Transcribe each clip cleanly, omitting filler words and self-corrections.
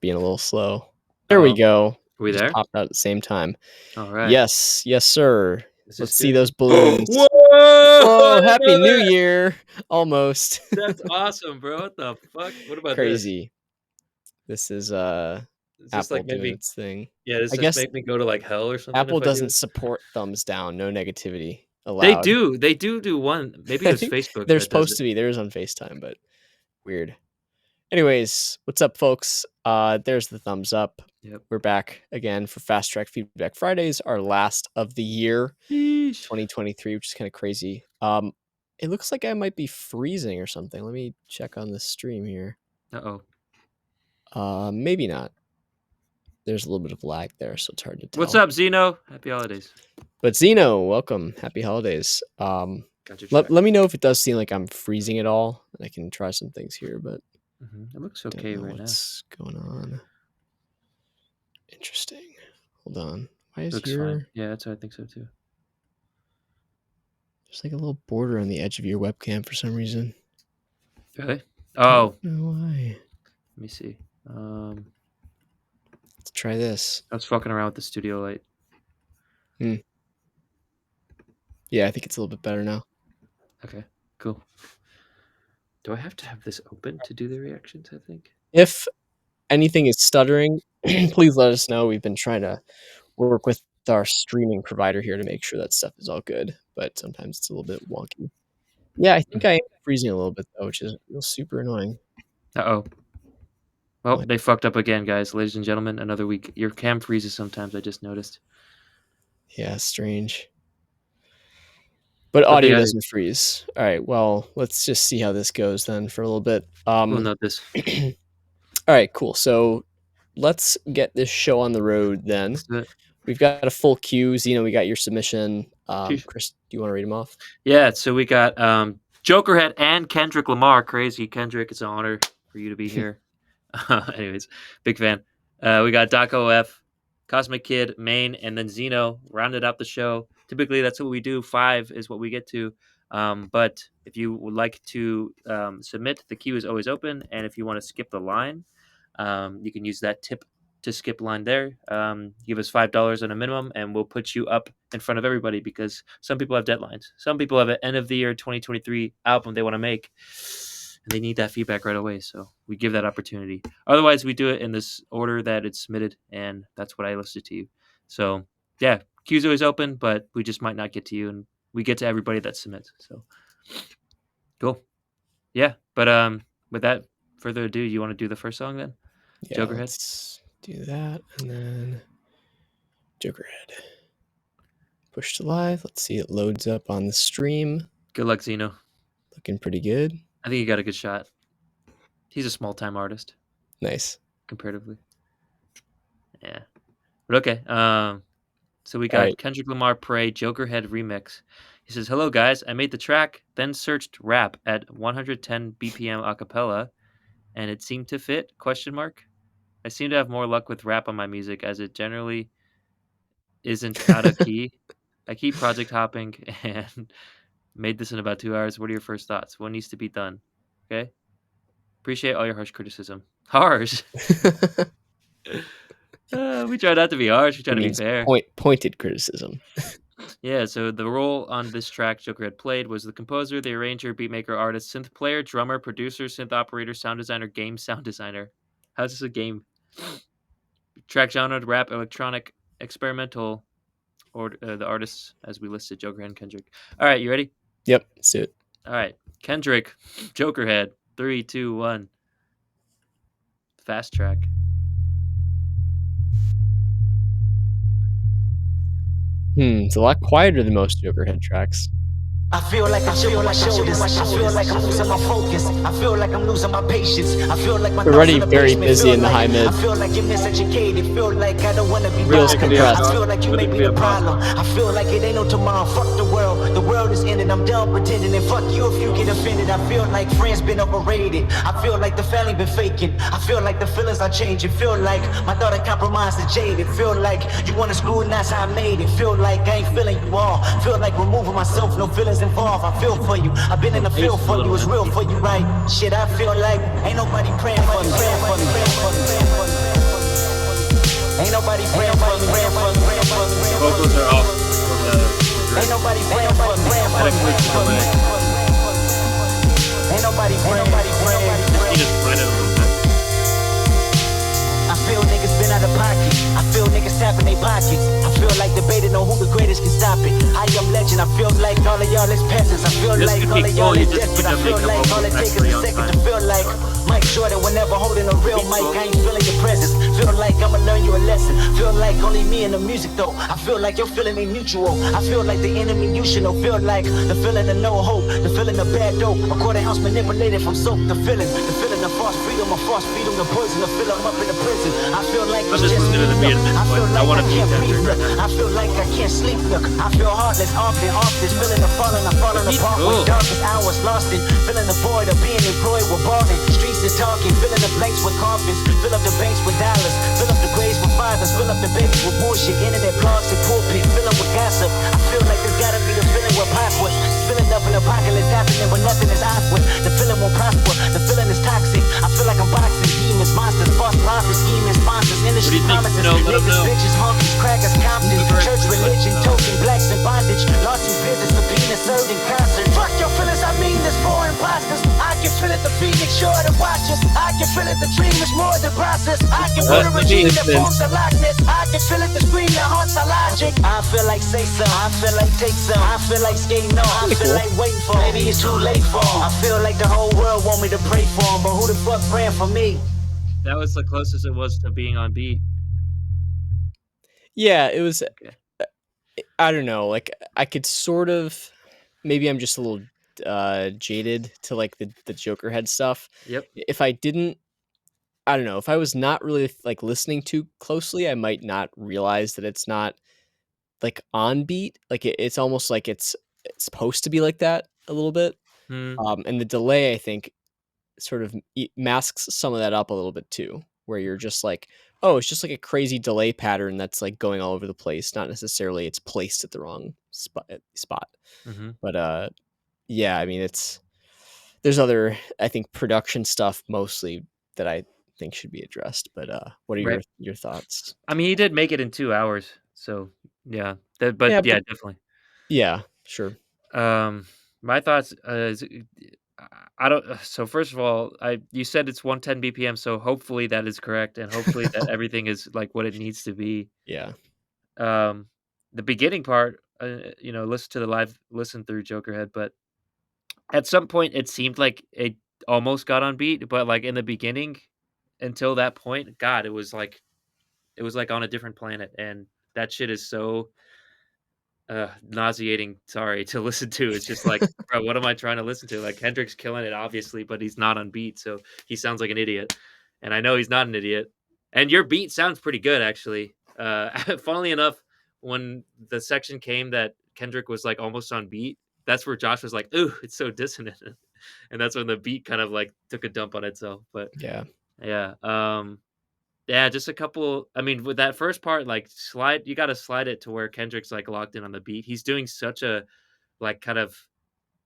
being a little slow. There we go. Are we Just there? popped out at the same time. All right. Yes, sir. Let's see good? those balloons. Whoa! Whoa! Happy New Year! Almost. That's awesome, bro. What the fuck? What about Crazy. This is this? Apple doing its thing. Yeah, does I this guess make me go to like hell or something? Apple if I do doesn't it? support thumbs down. No negativity allowed. They do. They do one. Maybe it was Facebook. They're supposed to be. There is on FaceTime, but weird. Anyways, what's up, folks? There's the thumbs up. Yep. We're back again for Fast Track Feedback Fridays, our last of the year, 2023, which is kind of crazy. It looks like I might be freezing or something. Let me check on the stream here. Maybe not. There's a little bit of lag there, so it's hard to tell. What's up, Zeno? Happy holidays. But Zeno, welcome. Happy holidays. Let me know if it does seem like I'm freezing at all. I can try some things here, but it looks okay right now. What's going on? Interesting. Hold on. Why is looks your... fine. Yeah, that's what I think so too. There's like a little border on the edge of your webcam for some reason. Really? Oh. I don't know why. Let me see. Let's try this. I was fucking around with the studio light. Yeah, I think it's a little bit better now. Okay, cool. Do I have to have this open to do the reactions, I think? If anything is stuttering, please let us know. We've been trying to work with our streaming provider here to make sure that stuff is all good, but sometimes it's a little bit wonky. Yeah, I think I am freezing a little bit, though, which is super annoying. Uh-oh. Well, they fucked up again, guys. Ladies and gentlemen, another week. Your cam freezes sometimes, I just noticed. Yeah, strange. But audio doesn't freeze. All right, well, let's just see how this goes then for a little bit. We'll note this. All right, cool. So let's get this show on the road then. We've got a full queue. Zeno, we got your submission. Chris, do you want to read them off? Yeah, so we got Jokerhead and Kendrick Lamar. Crazy. Kendrick, it's an honor for you to be here. Anyways, big fan. We got Doc OF, Cosmic Kid, Maine, and then Zeno rounded out the show. Typically, that's what we do. 5 is what we get to. But if you would like to submit, the queue is always open. And if you want to skip the line, you can use that tip to skip line there. Give us $5 on a minimum, and we'll put you up in front of everybody because some people have deadlines. Some people have an end of the year 2023 album they want to make, and they need that feedback right away. So we give that opportunity. Otherwise, we do it in this order that it's submitted, and that's what I listed to you. So yeah, queue's always open, but we just might not get to you, and we get to everybody that submits. So cool. Yeah, but with that further ado, you want to do the first song then? Yeah, Jokerhead. Let's do that, and then Jokerhead. Push to live. Let's see, it loads up on the stream. Good luck, Zeno. Looking pretty good. I think you got a good shot. He's a small-time artist. Nice. Comparatively. Yeah. But okay. So we got Kendrick Lamar Pray Jokerhead remix. He says, "Hello guys, I made the track, then searched rap at 110 BPM acapella, and it seemed to fit? ? I seem to have more luck with rap on my music as it generally isn't out of key. I keep project hopping and made this in about 2 hours. What are your first thoughts? What needs to be done? Okay. Appreciate all your harsh criticism." Harsh. We try not to be harsh. We try to be fair. Pointed criticism. Yeah, so the role on this track Jokerhead played was the composer, the arranger, beatmaker, artist, synth player, drummer, producer, synth operator, sound designer, game sound designer. How's this a game? Track genre, rap, electronic, experimental, or the artists as we listed, Jokerhead and Kendrick. All right, you ready? Yep, let's do it. All right, Kendrick, Jokerhead, 3, 2, 1. Fast track. It's a lot quieter than most Jokerhead tracks. I feel like I'm showing my shoulders. I feel like I'm losing my focus. I feel like I'm losing my patience. I feel like my We're already very busy in the high mid. I feel like you're miseducated. Feel like I don't want to be Reels compressed. I feel like you may be the problem. I feel like it ain't no tomorrow. Fuck the world. The world is ending. I'm done pretending. And fuck you if you get offended. I feel like friends been overrated. I feel like the family been faking. I feel like the feelings are changing. Feel like my daughter compromised and jaded. Feel like you want to screw and that's how I made it. Feel like I ain't feeling you all. Feel like removing myself. No feelings involved. I feel for you. I've been in the field for you. It's real for you, right? Shit, I feel like ain't nobody praying for me. rap in their pockets. I feel like debating on who the greatest can stop it. I am legend, I feel like all of y'all is peasants. I feel This like could all be of y'all cool. You is just desperate. need I to feel make the like all it vocals takes is actually a on second time. to feel like Mike Jordan whenever holding a real mic. I ain't feeling your presence. Feel like I'ma learn you a lesson. Feel like only me and the music though. I feel like your feeling ain't mutual. I feel like the enemy you should know. Feel like the feeling of no hope, the feeling of bad dope. A quarter ounce manipulated from soap. The feeling of false freedom, the poison to fill 'em up in the prison. I feel like I'm it's just just me. listening to the beat Look, at this I feel point. I like want I to beat can't breathe. Kendrick right Look, now. I feel like I can't sleep. Look, I feel heartless, often, feeling the falling, I'm falling The beat's apart. cool. With darkest hours lost in, feeling the void of being employed with balling. Streets are talking, filling the blanks with coffins, fill up the banks with dollars, fill up the graves with fathers, fill up the babies with bullshit, internet blogs and pulpit, fill up with gossip. I feel like there's gotta be the feeling where pop was, filling up an apocalypse happening when nothing is awkward. The feeling won't prosper, the feeling is toxic. I feel like I'm boxing demons, monsters, false prophets, scheming sponsors, What do industry you think? promises, Let him niggas, know. bitches, honkies, crackers, Compton, Super church extra religion, question. token, blacks in bondage, lawsuit business, subpoena served in concert. Fuck your feelings, I mean this for imposters. I can feel it, the phoenix sure to watch us. I can feel it, the dream is more than process. I can feel That's the the regime beat. that forms the likeness. I can feel it, the scream that haunts the logic. I feel like say some, I feel like take some. I feel like skating on, I feel like waiting for. Maybe it's too late for. I feel like the whole world want me to pray for him, but who the fuck praying for me? That was the closest it was to being on beat. Yeah, it was. Okay. I don't know. Like I could sort of. Maybe I'm just a little jaded to like the Joker head stuff. Yep. If I didn't, I don't know. If I was not really like listening too closely, I might not realize that it's not like on beat. Like it's almost like it's supposed to be like that a little bit. Hmm. And the delay, I think, sort of masks some of that up a little bit too, where you're just like, oh, it's just like a crazy delay pattern that's like going all over the place. Not necessarily it's placed at the wrong spot. Mm-hmm. But yeah, I mean, there's other, I think, production stuff mostly that I think should be addressed. But what are Right. your thoughts? I mean, he did make it in 2 hours, so yeah. But Yeah, yeah, but definitely. yeah, sure. My thoughts is I don't. So first of all, you said it's 110 BPM, so hopefully that is correct, and hopefully that everything is like what it needs to be. Yeah. Um, the beginning part, listen to the live listen through Jokerhead, but at some point it seemed like it almost got on beat, but like in the beginning, until that point, God, it was like on a different planet, and that shit is so nauseating, sorry, to listen to. It's just like, bro, what am I trying to listen to? Like, Kendrick's killing it, obviously, but he's not on beat, so he sounds like an idiot, and I know he's not an idiot. And your beat sounds pretty good, actually. Funnily enough, when the section came that Kendrick was, like, almost on beat, that's where Josh was like, "Ooh, it's so dissonant," and that's when the beat kind of, like, took a dump on itself, but Yeah. yeah, yeah, just a couple. I mean, with that first part, like you gotta slide it to where Kendrick's like locked in on the beat. He's doing such a like kind of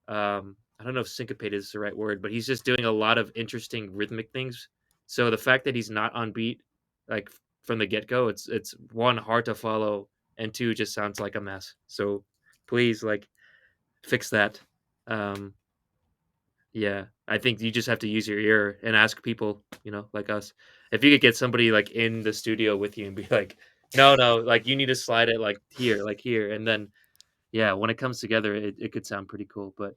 I don't know if syncopated is the right word, but he's just doing a lot of interesting rhythmic things. So the fact that he's not on beat, like from the get go, it's one hard to follow, and two just sounds like a mess. So please like fix that. Um, yeah, I think you just have to use your ear and ask people, like us. If you could get somebody like in the studio with you and be like, no, no, like you need to slide it like here. And then, yeah, when it comes together, it could sound pretty cool, but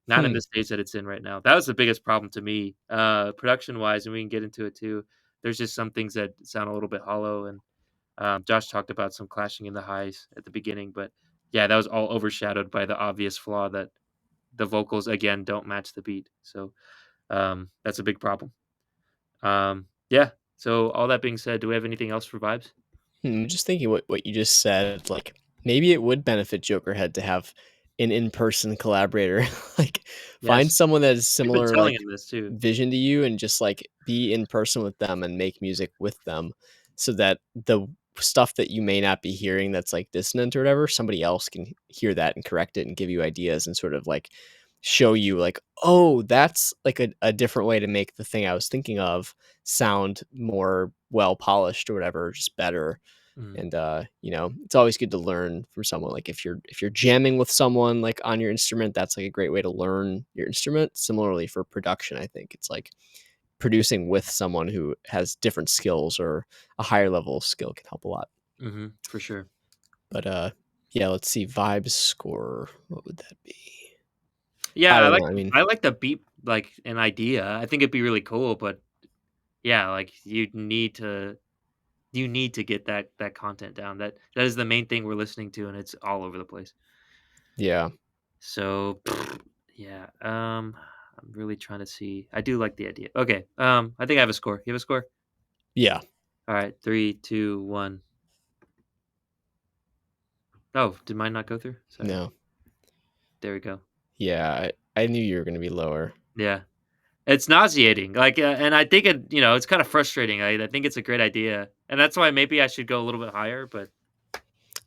not in Hmm. the stage that it's in right now. That was the biggest problem to me, production wise, and we can get into it too. There's just some things that sound a little bit hollow. And Josh talked about some clashing in the highs at the beginning, but yeah, that was all overshadowed by the obvious flaw that the vocals again don't match the beat. So that's a big problem. Yeah. So all that being said, do we have anything else for vibes? Just thinking what you just said, like maybe it would benefit Jokerhead to have an in-person collaborator. Like find Yes. someone that is We've been similar telling like him this too. vision to you and just like be in person with them and make music with them so that the stuff that you may not be hearing that's like dissonant or whatever, somebody else can hear that and correct it and give you ideas and sort of like show you like, oh, that's like a different way to make the thing I was thinking of sound more well polished or whatever, just better. Mm, And it's always good to learn from someone. Like if you're jamming with someone like on your instrument, that's like a great way to learn your instrument. Similarly for production, I think it's like producing with someone who has different skills or a higher level of skill can help a lot. For sure. But yeah, let's see. Vibes score. What would that be? Yeah, I I don't like know. I mean, I like the beat, like, an idea. I think it'd be really cool, but yeah, like, you need to get that content down. That is the main thing we're listening to, and it's all over the place. yeah, So, yeah, I'm really trying to see. I do like the idea. Okay, I think I have a score. You have a score? yeah. All right, 3, 2, 1. Oh, did mine not go through? Sorry. No, There we go. yeah. I knew you were gonna be lower. Yeah. It's nauseating, like, and I think it's kinda frustrating. I think it's a great idea, and that's why maybe I should go a little bit higher, but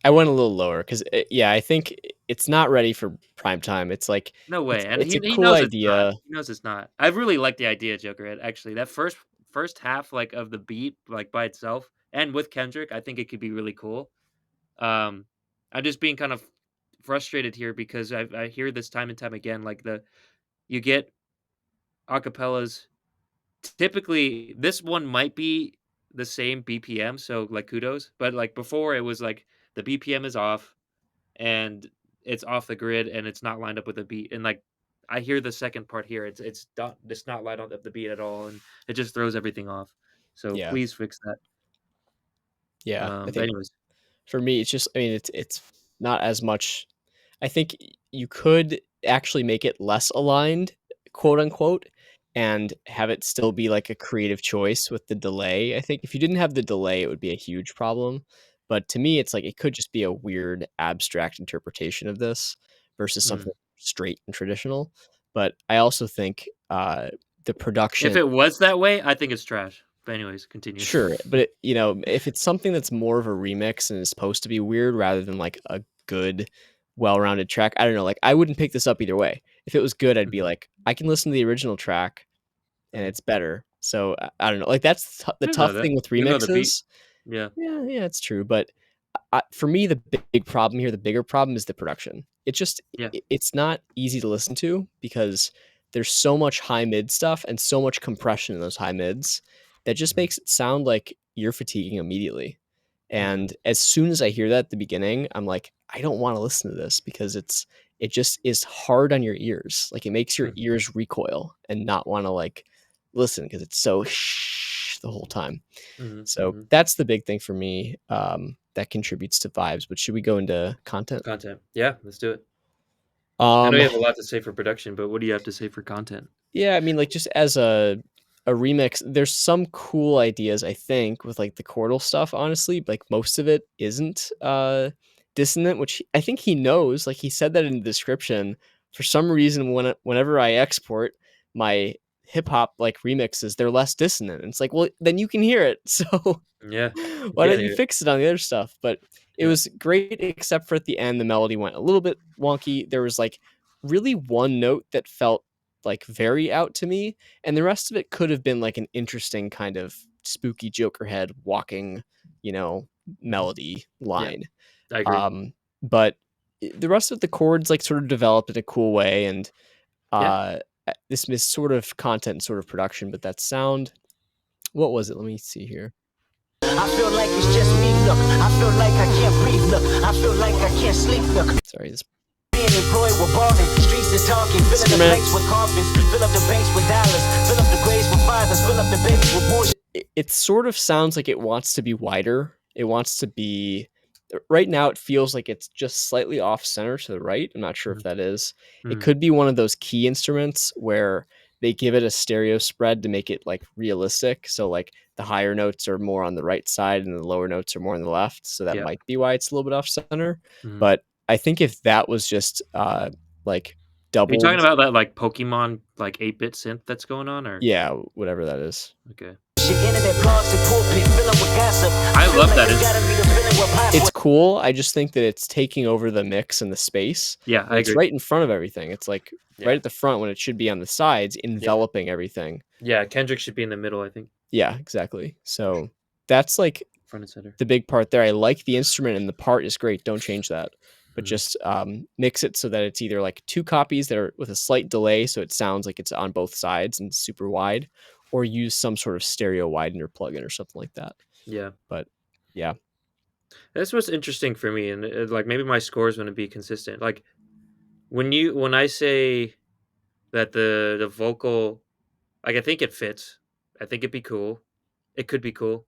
I went a little lower because yeah, I think it's not ready for prime time. It's like no it's way, and it's he a he cool knows it's not. idea. He knows it's not. I really like the idea, Jokerhead, actually. That first half, like, of the beat, like, by itself and with Kendrick, I think it could be really cool. Um, I'm just being kind of frustrated here because I hear this time and time again, like, you get acapellas. Typically, this one might be the same BPM, so, like, kudos, but, like, before it was, like, the BPM is off, and it's off the grid, and it's not lined up with a beat, and, like, I hear the second part here, it's not lined up with the beat at all, and it just throws everything off. So, Yeah, please fix that. yeah. I But think anyways. for me, it's just. I mean, it's not as much. I think you could actually make it less aligned, quote unquote, and have it still be like a creative choice with the delay. I think if you didn't have the delay, it would be a huge problem. But to me, it's like it could just be a weird abstract interpretation of this versus Mm. something straight and traditional. But I also think the If production. it was that way, I think it's trash. But anyways, continue. Sure, but if it's something that's more of a remix and is supposed to be weird rather than like a good, well-rounded track, I don't know. Like I wouldn't pick this up either way. If it was good, I'd be Mhm, like, I can listen to the original track and mhm. it's better. So I don't know. Like that's the I didn't know tough that. thing with Even though the beat. remixes. Yeah. Yeah, yeah, it's true. But for me, the big problem here, the bigger problem is the production. Yeah. It's not easy to listen to because there's so much high mid stuff and so much compression in those high mids that just Mhm, makes it sound like you're fatiguing immediately. mhm, And as soon as I hear that at the beginning, I'm like, I don't want to listen to this because it just is hard on your ears. Like it makes your mhm, ears recoil and not want to like listen because it's so shh the whole time. mhm, So mhm. that's the big thing for me, that contributes to vibes, but should we go into content? Content. Yeah, let's do it. I know Um, you have a lot to say for production, but what do you have to say for content? yeah, I mean, like, just as a remix, there's some cool ideas, I think, with, like, the chordal stuff, honestly, like, most of it isn't, dissonant, which I think he knows, like, he said that in the description. For some reason, whenever I export my hip hop, like, remixes, they're less dissonant, and it's like, well, then you can hear it, so Yeah, you why can don't you hear it. fix it on the other stuff? But it Yeah. was great, except for at the end, the melody went a little bit wonky. There was like really one note that felt like very out to me, and the rest of it could have been like an interesting kind of spooky Joker head walking, you know, Mhm. melody Yeah, line. I agree. But the rest of the chords like sort of developed in a cool way, and Yeah. this is sort of content, sort of production, but that sound. What was it? Let me see here. I feel like it's just me, look. I feel like I can't breathe, look. I feel like I can't sleep, look. Sorry, this Being employed, we're balling. Streets are talking. Filling the instrument. blanks with coffins. Fill up the banks with dollars. Fill up the graves with fathers. Fill up the babies with bullshit. It sort of sounds like it wants to be wider. It wants to be right now it feels like it's just slightly off center to the right. I'm not sure if Mhm, that is. It mhm. could be one of those key instruments where they give it a stereo spread to make it like realistic. So like the higher notes are more on the right side and the lower notes are more on the left. So that Yeah. might be why it's a little bit off center. Mhm. But I think if that was just like Are you talking doubled, about that, like, Pokemon, like, 8-bit synth that's going on, or yeah, whatever that is. okay. Internet blogs and pulpit. Fill up with gossip. I I feel love like that it's gotta be instrument. the feeling where pop It's cool. I just think that it's taking over the mix and the space Yeah, I when it's agree. right in front of everything. It's like right Yeah. at the front when it should be on the sides, Yeah. enveloping everything. Yeah, Kendrick should be in the middle, I think. Yeah, exactly. So that's like Front and center. the big part there. I like the instrument and the part is great. Don't change that. But Mhm. just mix it so that it's either like two copies that are with a slight delay, so it sounds like it's on both sides and super wide, or use some sort of stereo widener plugin or something like that. Yeah. But yeah, This was interesting for me, and like maybe my score is going to be consistent. Like when I say that the vocal, like I think it fits. I think it'd be cool. It could be cool,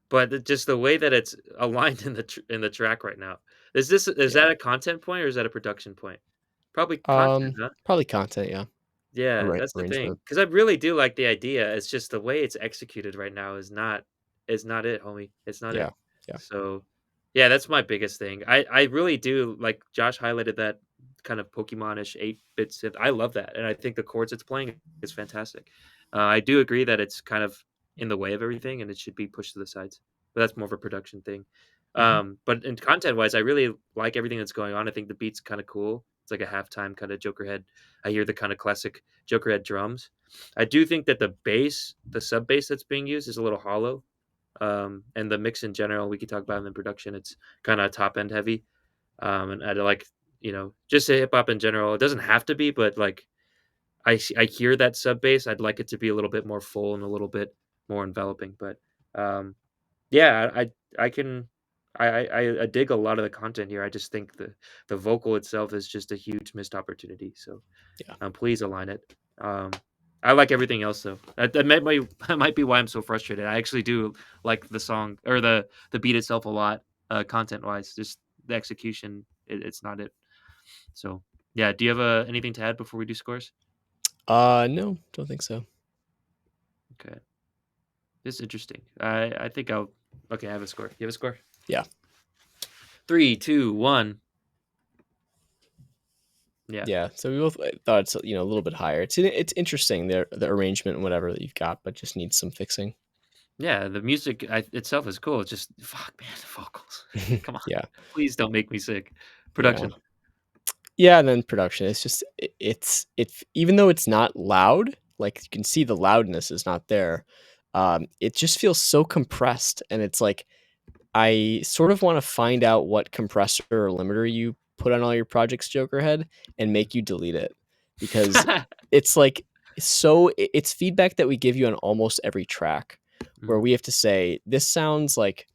but just the way that it's aligned in in the track right now. Is Yeah. that a content point or is that a production point? Probably content, huh? Probably content, yeah. Yeah, that's the thing. Arrangement. Because I really do like the idea. It's just the way it's executed right now is not it, homie. It's not Yeah. it. Yeah. So, yeah, that's my biggest thing. I really do like Josh highlighted that kind of Pokemon-ish 8-bit synth. I love that, and I think the chords it's playing is fantastic. I do agree that it's kind of in the way of everything, and it should be pushed to the sides. But that's more of a production thing. Mhm. But in content-wise, I really like everything that's going on. I think the beat's kind of cool. It's like a halftime kind of Jokerhead. I hear the kind of classic Jokerhead drums. I do think that the bass, the sub bass that's being used, is a little hollow. And the mix in general, we could talk about in the production. It's kind of top end heavy. And I like, just hip hop in general. It doesn't have to be, but like I hear that sub bass. I'd like it to be a little bit more full and a little bit more enveloping. But um, yeah, I can I dig a lot of the content here. I just think the vocal itself is just a huge missed opportunity. So Yeah. please align it. Um, I like everything else though. That that might be why I'm so frustrated. I actually do like the song or the beat itself a lot, content wise. Just the execution, it's not it. So yeah, do you have anything to add before we do scores? No, don't think so. Okay, this is interesting. I think I'll. Okay, I have a score. You have a score? Yeah. 3, 2, 1. Yeah. Yeah, so we both thought it's, a little bit higher. It's interesting, the arrangement and whatever that you've got, but just needs some fixing. Yeah, the music itself is cool. It's just fuck, man, the vocals. Come on, Yeah. please don't make me sick. Yeah. Production. Yeah, and then production, it's just it's even though it's not loud, like, you can see the loudness is not there, it just feels so compressed, and it's like, I sort of wanna find out what compressor or limiter you put on all your projects, Jokerhead, and make you delete it, because it's, like, it's feedback that we give you on almost every track, where Mhm, we have to say, "This sounds like"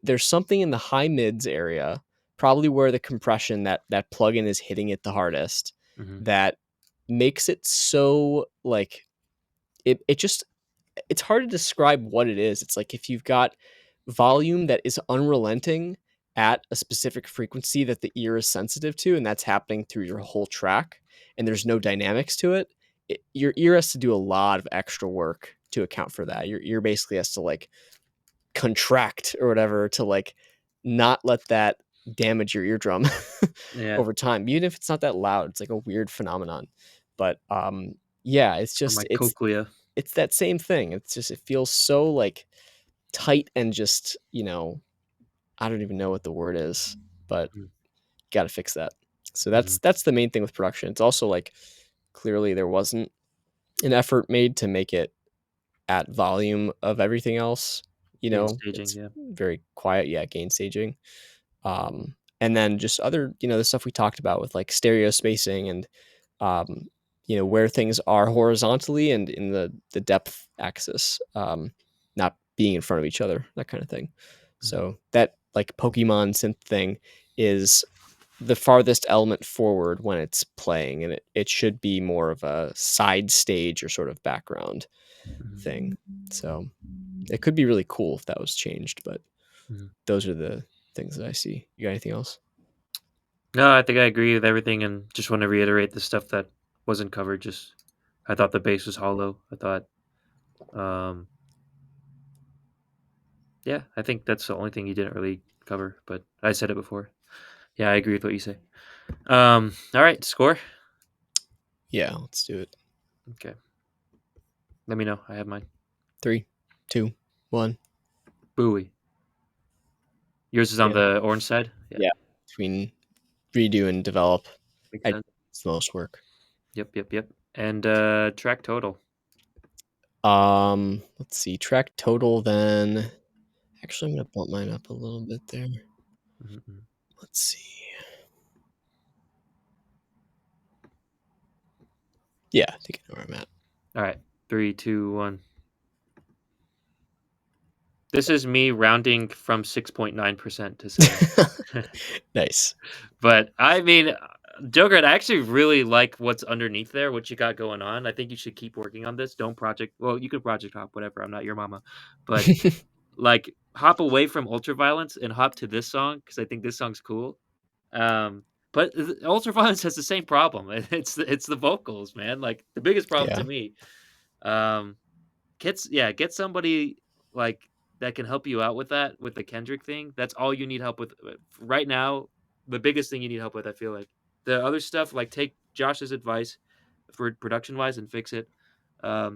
there's something in the high mids area, probably where the compression, that plugin is hitting it the hardest, mhm, that makes it so, like, it just it's hard to describe what it is. It's like if you've got volume that is unrelenting at a specific frequency that the ear is sensitive to, and that's happening through your whole track, and there's no dynamics to it, your ear has to do a lot of extra work to account for that. Your ear basically has to like contract or whatever to like not let that damage your eardrum yeah, over time, even if it's not that loud. It's like a weird phenomenon. But yeah, it's or just my cochlea. it's that same thing. It's just it feels so like tight and just, I don't even know what the word is, but Mhm, got to fix that. So mhm, that's the main thing with production. It's also like clearly there wasn't an effort made to make it at volume of everything else. in staging, It's yeah. very quiet, yeah, gain staging. And then just other, the stuff we talked about with like stereo spacing and um, where things are horizontally and in the depth axis, not being in front of each other, that kind of thing. Mhm, So that like Pokemon synth thing is the farthest element forward when it's playing, and it should be more of a side stage or sort of background mhm, thing. So it could be really cool if that was changed, but mhm. those are the things that I see. You got anything else? No, I think I agree with everything, and just want to reiterate the stuff that wasn't covered. Just, I thought the bass was hollow. I thought, um, yeah, I think that's the only thing you didn't really cover, but I said it before. Yeah, I agree with what you say. All right, score. Yeah, let's do it. Okay, let me know. I have mine. 3, 2, 1. Buoy. Yours is on Yeah. the orange side. Yeah, Yeah. Between redo and develop, makes I sense. it's the most work. Yep, yep, yep. And track total. Let's see. Track total then. Actually, I'm gonna bump mine up a little bit there. Mhm. Let's see. Yeah, I think I know where I'm at. All right, 3, 2, 1. This is me rounding from 6.9% to 7. Nice. But I mean, Joker, I actually really like what's underneath there, what you got going on. I think you should keep working on this. Don't project. Well, you can project hop, whatever. I'm not your mama, but like hop away from ultraviolence and hop to this song because I think this song's cool. But ultraviolence has the same problem. It's the vocals, man. Like the biggest problem Yeah. to me. Get somebody like that can help you out with that with the Kendrick thing. That's all you need help with right now. The biggest thing you need help with, I feel like. The other stuff, like take Josh's advice for production wise and fix it. I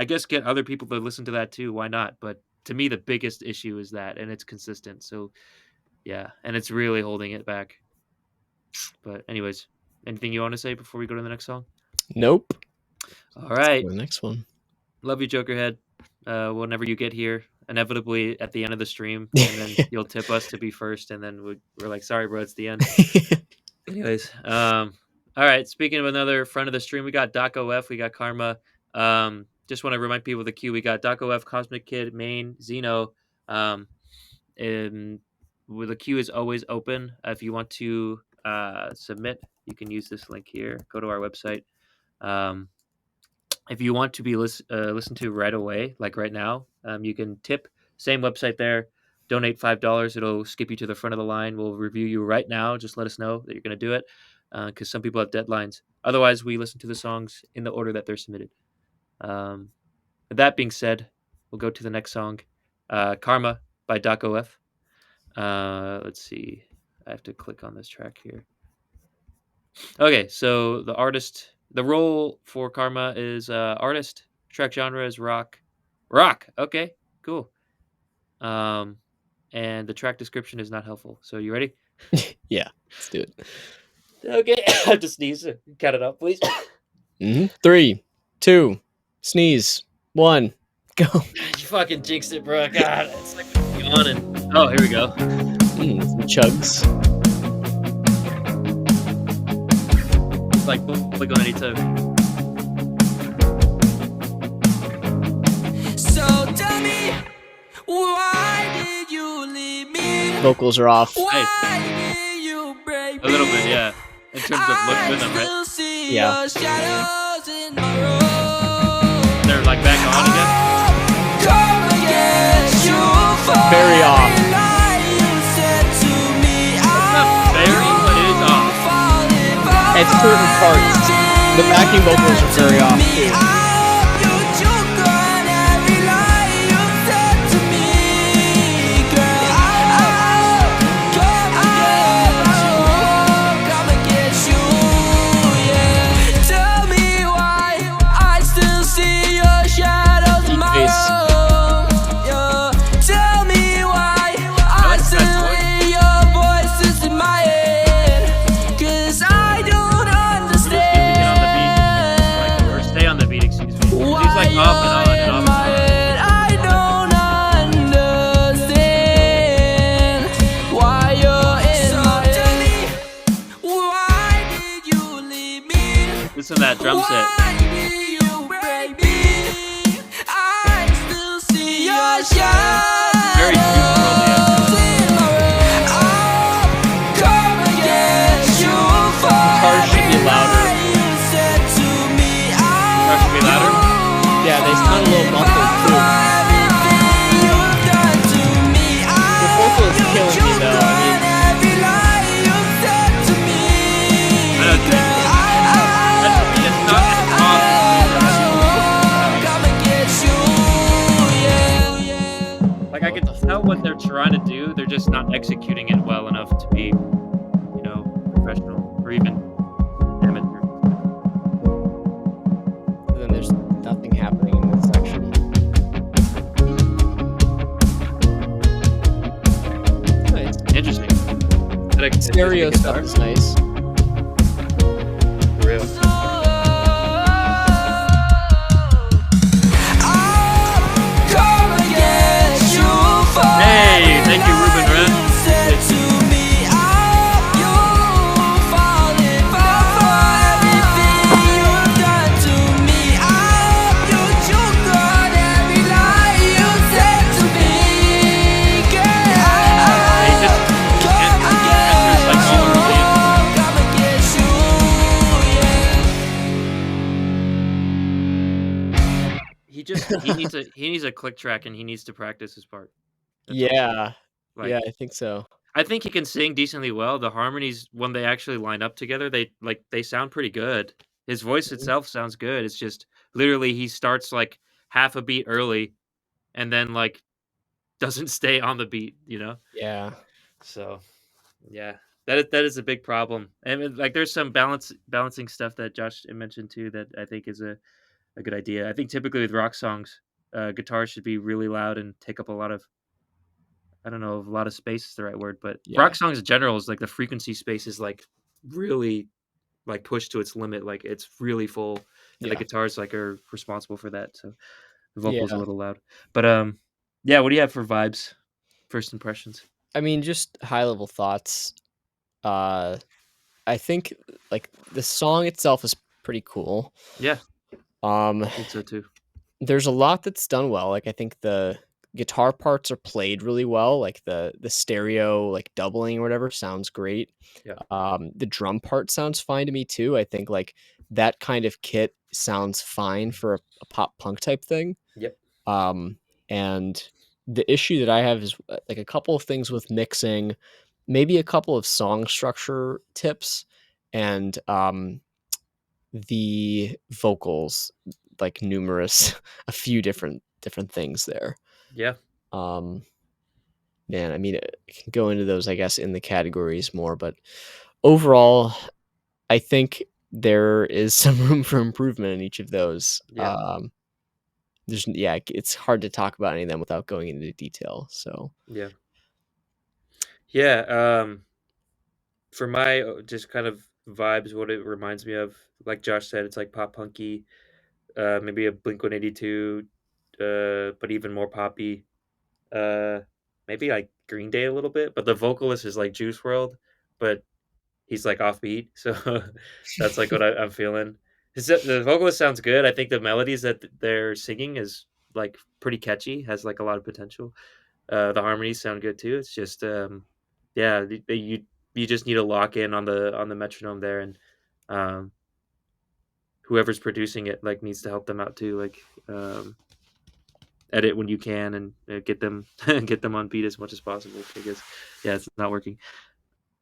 guess get other people to listen to that too. Why not? But to me, the biggest issue is that, and it's consistent. So yeah, and it's really holding it back. But anyways, anything you want to say before we go to the next song? Nope. All right. The next one. Love you, Jokerhead. Whenever you get here, inevitably at the end of the stream, and then you'll tip us to be first, and then we're like, sorry, bro, it's the end. Anyways, all right. Speaking of another friend of the stream, we got Doc OF, we got Karma. Just want to remind people of the queue. We got Doc OF, Cosmic Kid, Main, Xeno. And the queue is always open. If you want to submit, you can use this link here. Go to our website. If you want to be listened to right away, like right now, you can tip. Same website there. Donate $5. It'll skip you to the front of the line. We'll review you right now. Just let us know that you're going to do it because some people have deadlines. Otherwise, we listen to the songs in the order that they're submitted. With that being said, we'll go to the next song, Karma by Doc OF. Let's see. I have to click on this track here. Okay, so the role for Karma is artist. Track genre is rock. Okay, cool. And the track description is not helpful. So you ready? Yeah, let's do it. Okay, I have to sneeze. Count it up, please. 3, 2, sneeze, 1, go. You fucking jinxed it, bro. God, it's like yawning. Oh, here we go. Some chugs. It's like click on any time. So tell me, why did you leave me? Vocals are off. Nice. Why did you break A little bit, yeah. In terms of look rhythm, right? still see Yeah. your shadows in my room. They're like back on again. Come against you for Very off. every lie you said to me. It's not very, but it is off. At certain parts, the backing vocals are very off too. Like off and on and off and on. I don't understand why you're in my head. Why did you leave me? Listen to that drum set. Why did you break me? I still see your shadows Very beautiful, in my room. I'll come against you for Guitars should be louder. you said to me. Guitars should be louder? Yeah, they sound a little muffled too. The vocal is killing me though. I mean, I don't think it's not as off. Like I can tell what they're trying to do. They're just not executing it well enough to be, professional or even amateur. then there's nothing happening in this section. Nice. Interesting. Stereo stuff is nice. For real. Hey, thank you, Ruben Ren. he needs a click track, and he needs to practice his part. That's all I'm saying. Yeah. Like, Yeah, I think so. I think he can sing decently well. The harmonies, when they actually line up together, they sound pretty good. His voice Mhm. itself sounds good. It's just literally he starts like half a beat early and then like doesn't stay on the beat, you know? Yeah. So yeah, that is a big problem. And like there's some balancing stuff that Josh mentioned too that I think is a good idea. I think typically with rock songs, guitars should be really loud and take up a lot of, I don't know if a lot of space is the right word, but Yeah. rock songs in general is like the frequency space is like really like pushed to its limit. Like it's really full, and the Yeah. guitars like are responsible for that. So the vocals a Yeah. little loud. But yeah. What do you have for vibes? First impressions? I mean, just high level thoughts. Uh, I think like the song itself is pretty cool. Yeah, Um, I think so too. there's a lot that's done well. Like I think the guitar parts are played really well. Like the stereo like doubling or whatever sounds great. Yeah. The drum part sounds fine to me too. I think like that kind of kit sounds fine for a pop punk type thing. Yep. Um, and the issue that I have is like a couple of things with mixing, maybe a couple of song structure tips, and the vocals, like numerous, a few different things there. Yeah. Um, man, I mean, I can go into those, I guess, in the categories more, but overall, I think there is some room for improvement in each of those. Yeah. Yeah, it's hard to talk about any of them without going into detail. So Yeah. Yeah. For my just kind of vibes, what it reminds me of, like Josh said, it's like pop punky, maybe a Blink 182, but even more poppy. Uh, maybe like Green Day a little bit, but the vocalist is like Juice World, but he's like offbeat. So that's like what I'm feeling. The vocalist sounds good. I think the melodies that they're singing is like pretty catchy, has like a lot of potential. The harmonies sound good too. It's just yeah, you just need to lock in on the metronome there, and um, whoever's producing it like needs to help them out too. Like edit when you can and get them get them on beat as much as possible because yeah, it's not working.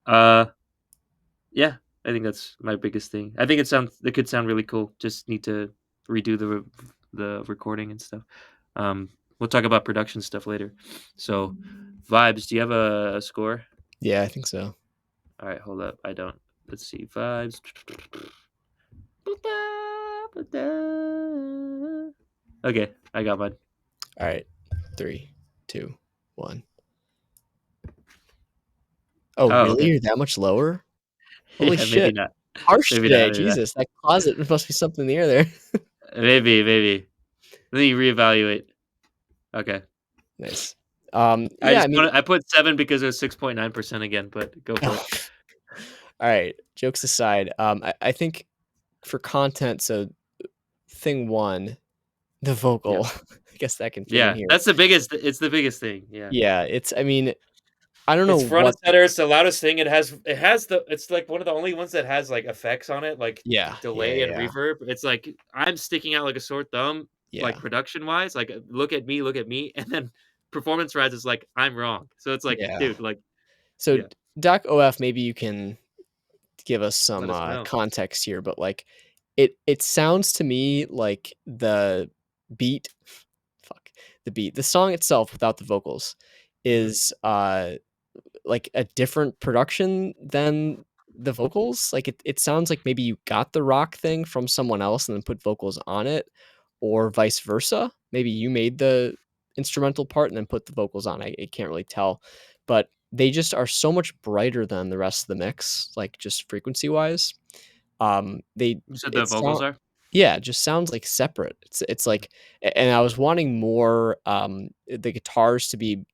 Uh, yeah, I think that's my biggest thing. I think it could sound really cool. Just need to redo the recording and stuff. We'll talk about production stuff later. So, vibes. Do you have a score? yeah, I think so. All right, hold up. I don't. Let's see. Vibes. Okay, I got mine. All right, 3, 2, 1. Oh, Oh, really? okay. You're that much lower? Holy Yeah, maybe shit! not. Harsh Maybe not. today. Maybe not. Jesus, that closet. There must be something in the air there. Maybe. Let me reevaluate. Okay. Nice. I Yeah, I just mean, put I put 7 because it was 6.9% again, but go for all it. right. Jokes aside, I think for content, so thing one, the Yeah. vocal. I guess that can fit in Yeah, here. that's the biggest it's the biggest thing, yeah. Yeah, it's. I mean, I don't know It's front what. and center, it's the loudest thing, it's, like, one of the only ones that has, like, effects on it, like Yeah, yeah, delay yeah, and yeah. reverb. It's like, I'm sticking out like a sore thumb, like, Yeah, production-wise, like, look at me," and then performance-wise, it's like, "I'm wrong." So it's like, yeah. dude, like So yeah, Doc OF, maybe you can give us let some us know. context here, but like it sounds to me like the beat, fuck, the beat, the song itself without the vocals Mhm. is like a different production than the vocals. Like it sounds like maybe you got the rock thing from someone else and then put vocals on it, or vice versa. Maybe you made the instrumental part and then put the vocals on. I can't really tell, but they just are so much brighter than the rest of the mix, like just frequency wise. They You said the it vocals sound are? Yeah, it just sounds like separate. It's Mhm. like, and I was wanting more the guitars to be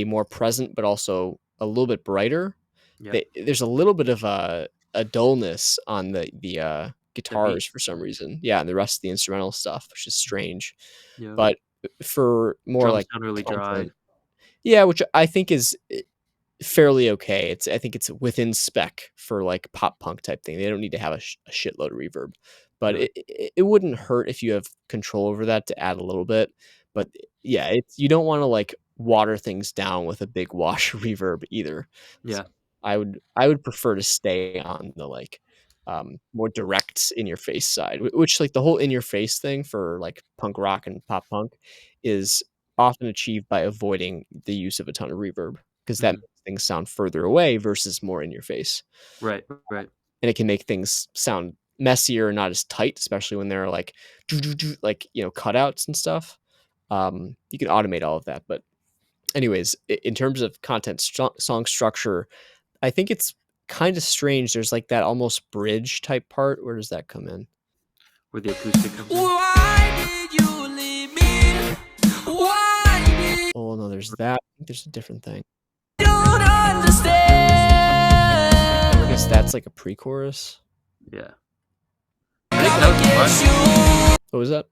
more present, but also a little bit brighter. Yeah. There's a little bit of a dullness on the The beat? guitars for some reason. Yeah, and the rest of the instrumental stuff, which is strange. Yeah. But for more Drums like sound really dry. content, yeah, which I think is fairly okay. I think it's within spec for like pop punk type thing. They don't need to have a shitload of reverb. but Really? it wouldn't hurt if you have control over that to add a little bit. But yeah, it's you don't want to like water things down with a big wash reverb either. So Yeah. I would prefer to stay on the like more direct in your face side, which like the whole in your face thing for like punk rock and pop punk is often achieved by avoiding the use of a ton of reverb because that Mhm. makes things sound further away versus more in your face. Right, right. And it can make things sound messier and not as tight, especially when there are like like cutouts and stuff. You can automate all of that, but anyways, in terms of content song structure, I think it's kind of strange. There's like that almost bridge type part. Where does that come in? Where the acoustic comes in. Why did you leave me? Why did Oh no, there's that. I think there's a different thing. you don't I guess understand? that's like a pre-chorus. Yeah. I think that was the part. What was that?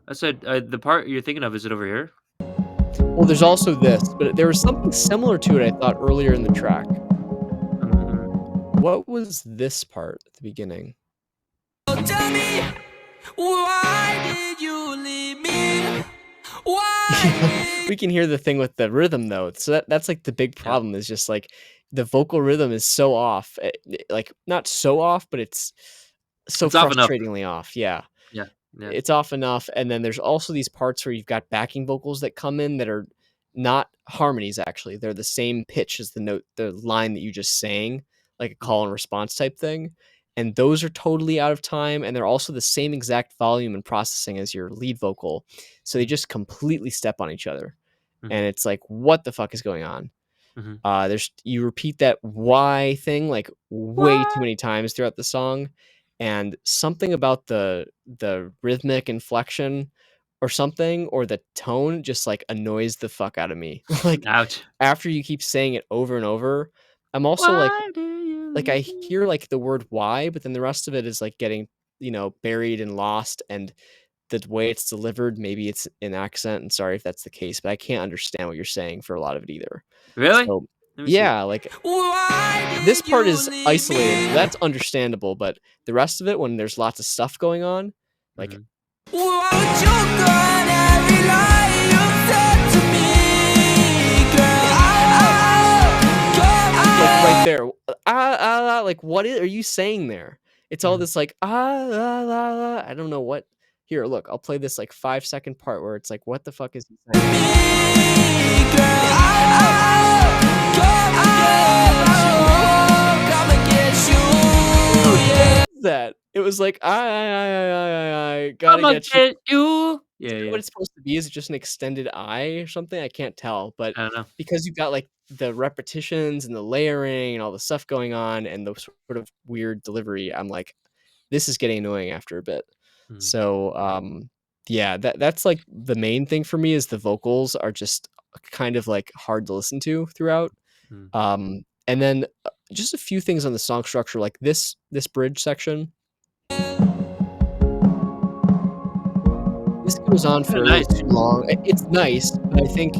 I said the part you're thinking of. Is it over here? Well, there's also this, but there was something similar to it I thought earlier in the track. Mm-mm. What was this part at the beginning? Tell me, why did you leave me? Why? We can hear the thing with the rhythm though. So that's like the big Yeah. problem is just like the vocal rhythm is so off. Like not so off, but it's so It's off enough. frustratingly off. Yeah. Yeah. Yeah. It's off enough, and then there's also these parts where you've got backing vocals that come in that are not harmonies actually. They're the same pitch as the line that you just sang, like a call and response type thing. And those are totally out of time, and they're also the same exact volume and processing as your lead vocal. So they just completely step on each other. Mm-hmm. And it's like, what the fuck is going on? Mm-hmm. There's you repeat that why thing like way too many times throughout the song, and something about the rhythmic inflection or something or the tone just like annoys the fuck out of me. Like Ouch. after you keep saying it over and over, I'm also Why do you like I leave me? hear like the word why, but then the rest of it is like getting buried and lost, and the way it's delivered, maybe it's an accent, and sorry if that's the case, but I can't understand what you're saying for a lot of it either. Really? So, Let me see. yeah, like, Why this did part you is leave isolated, so me? that's understandable, but the rest of it, when there's lots of stuff going on, like Mm-hmm. Why would you go on every lie you said to me, girl? like, right Come there, like, what are you saying there? It's all Mm-hmm. this, like, I don't know what here, look, I'll play this, like, 5-second part where it's like, what the fuck is he saying? me, girl. Come and get you, yeah. That. It was like, I gotta I'ma get you. get you. Is Yeah, that what yeah. it's supposed to be? Is it just an extended I or something? I can't tell, but I don't know. because you've got, like, the repetitions and the layering and all the stuff going on and the sort of weird delivery, I'm like, "This is getting annoying after a bit." Mm-hmm. So, yeah, that's, like, the main thing for me is the vocals are just kind of, like, hard to listen to throughout. Mm-hmm. And then, just a few things on the song structure, like this bridge section. This goes on Kinda for a little nice. too long. It's nice, but I think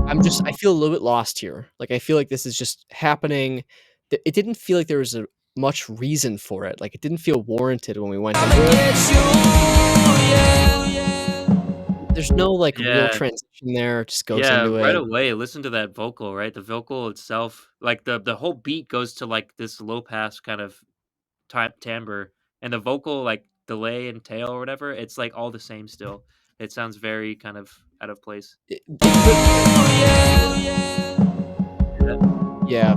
I feel a little bit lost here. Like, I feel like this is just happening. It didn't feel like there was a much reason for it. Like, it didn't feel warranted when we went Come into and it. get you, yeah. There's no, like, real Yeah. transition there. It just goes Yeah, into right it. away, listen to that vocal, right? The vocal itself, like, the whole beat goes to, like, this low pass kind of timbre, and the vocal, like, delay and tail or whatever, it's, like, all the same still. It sounds very kind of out of place. It could Yeah. yeah.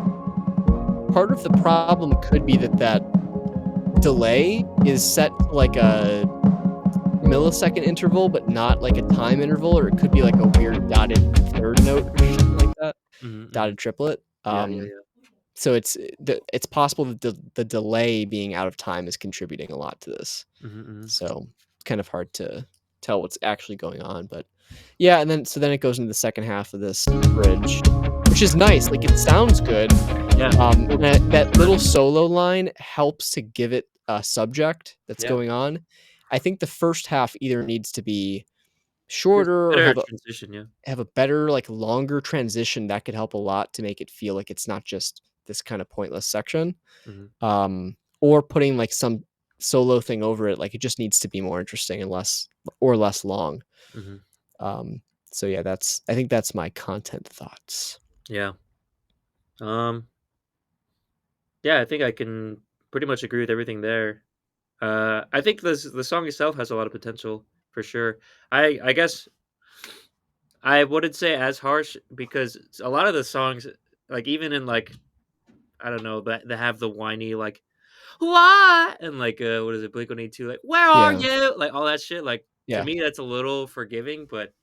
Part of the problem could be that delay is set to, like, a millisecond interval, but not, like, a time interval, or it could be, like, a weird dotted third note or something like that, Mhm, mhm. dotted triplet. Yeah, yeah, yeah. So it's possible that the delay being out of time is contributing a lot to this. Mhm, mhm. So, it's kind of hard to tell what's actually going on, but yeah, and then it goes into the second half of this bridge, which is nice, like, it sounds good. Yeah, cool. That little solo line helps to give it a subject that's Yeah. going on. I think the first half either needs to be There's shorter or better transition, yeah. have a better, like, longer transition that could help a lot to make it feel like it's not just this kind of pointless section. Mhm. Or putting, like, some solo thing over it. Like, it just needs to be more interesting and less long. Mhm. Um, so yeah, I think that's my content thoughts. Yeah. Um, yeah, I think I can pretty much agree with everything there. I think the song itself has a lot of potential for sure. I guess I wouldn't say as harsh because a lot of the songs, like even in like I don't know, that they have the whiny like what and like what is it, Blink 182, like where are Yeah, you, like all that shit. Like to yeah. me, that's a little forgiving, but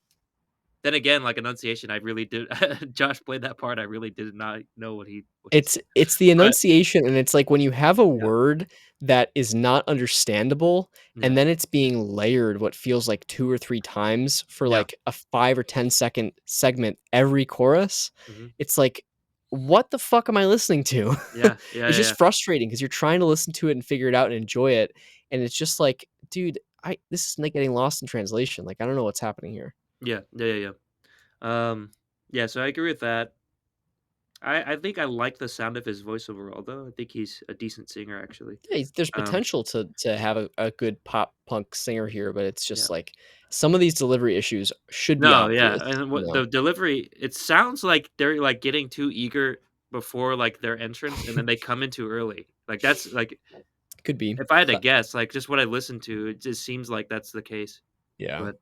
then again, like enunciation, I really did. Josh played that part. I really did not know what he said, It's the but enunciation, and it's like when you have a yeah, word that is not understandable, and yeah, then it's being layered what feels like 2 or 3 times for, yeah, like, a 5 or 10-second segment every chorus. hmm, It's like, "What the fuck am I listening to?" yeah, yeah, It's yeah, just yeah, frustrating because 'cause you're trying to listen to it and figure it out and enjoy it, and it's just like, "Dude, I this is, like, getting lost in translation, like, I don't know what's happening here." yeah, yeah, yeah. Yeah. So I agree with that. I think I like the sound of his voice overall, though. I think he's a decent singer, actually. Yeah, there's Um, potential to have a good pop punk singer here, but it's yeah. just like some of these delivery issues should be No, yeah, obvious, and you what know? the delivery, it sounds like they're, like, getting too eager before, like, their entrance, and then they come in too early. Like, that's like, Could be. if I had to But guess, like, just what I listened to, it just seems like that's the case. yeah, But,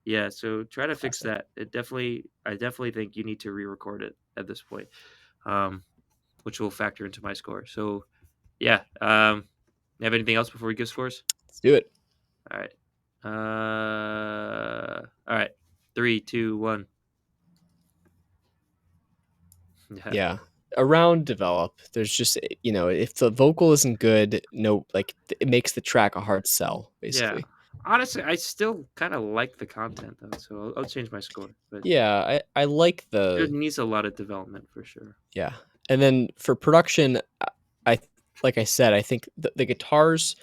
yeah, so try to fix classic. that. I definitely think you need to re-record it at this point, um, which will factor into my score. So, yeah, you have anything else before we give scores? Let's do it. Alright. Alright. 3, 2, 1. Yeah. Yeah. Around develop, there's just, if the vocal isn't good, no, like, it makes the track a hard sell, Yeah. basically. Honestly, I still kinda like the content, though, so I'll change my score, but Yeah, I like it the needs a lot of development for sure. yeah, and then for production, I like I said, I think the guitars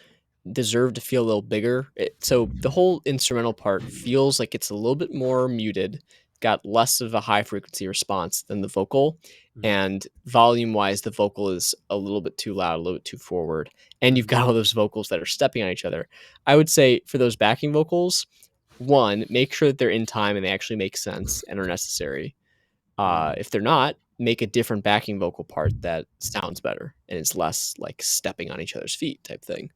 deserve to feel a little bigger. So the whole instrumental part feels like it's a little bit more muted, got less of a high frequency response than the vocal. Mhm, And volume wise, the vocal is a little bit too loud, a little bit too forward. And you've mhm, got all those vocals that are stepping on each other. I would say for those backing vocals, one, make sure that they're in time and they actually make sense and are necessary. mhm, If they're not, make a different backing vocal part that sounds better and is less like stepping on each other's feet type thing.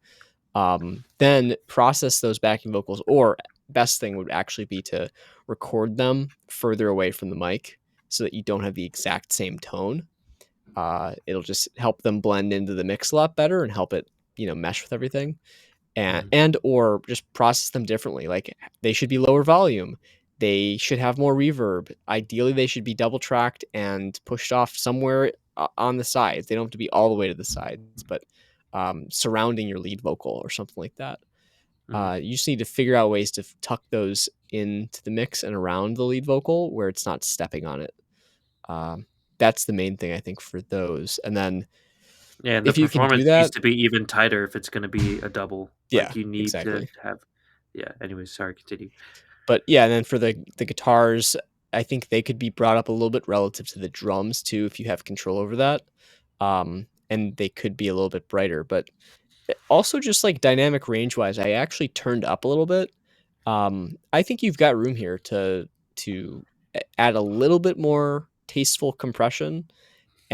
Then process those backing vocals, or best thing would actually be to record them further away from the mic so that you don't have the exact same tone. It'll just help them blend into the mix a lot better and help it, mesh with everything. and mhm, and or just process them differently. Like, they should be lower volume. They should have more reverb. Ideally, they should be double tracked and pushed off somewhere on the sides. They don't have to be all the way to the sides, but surrounding your lead vocal or something like that. mhm. You just need to figure out ways to tuck those into the mix and around the lead vocal where it's not stepping on it. Um, that's the main thing I think for those. And then Yeah, and the if you can do performance needs that, to be even tighter if it's gonna be a double. yeah, Like, you need to exactly. have yeah, anyways, sorry, continue. But yeah, and then for the guitars, I think they could be brought up a little bit relative to the drums too, if you have control over that. And they could be a little bit brighter, but also just like dynamic range wise, I actually turned up a little bit. I think you've got room here to add a little bit more tasteful compression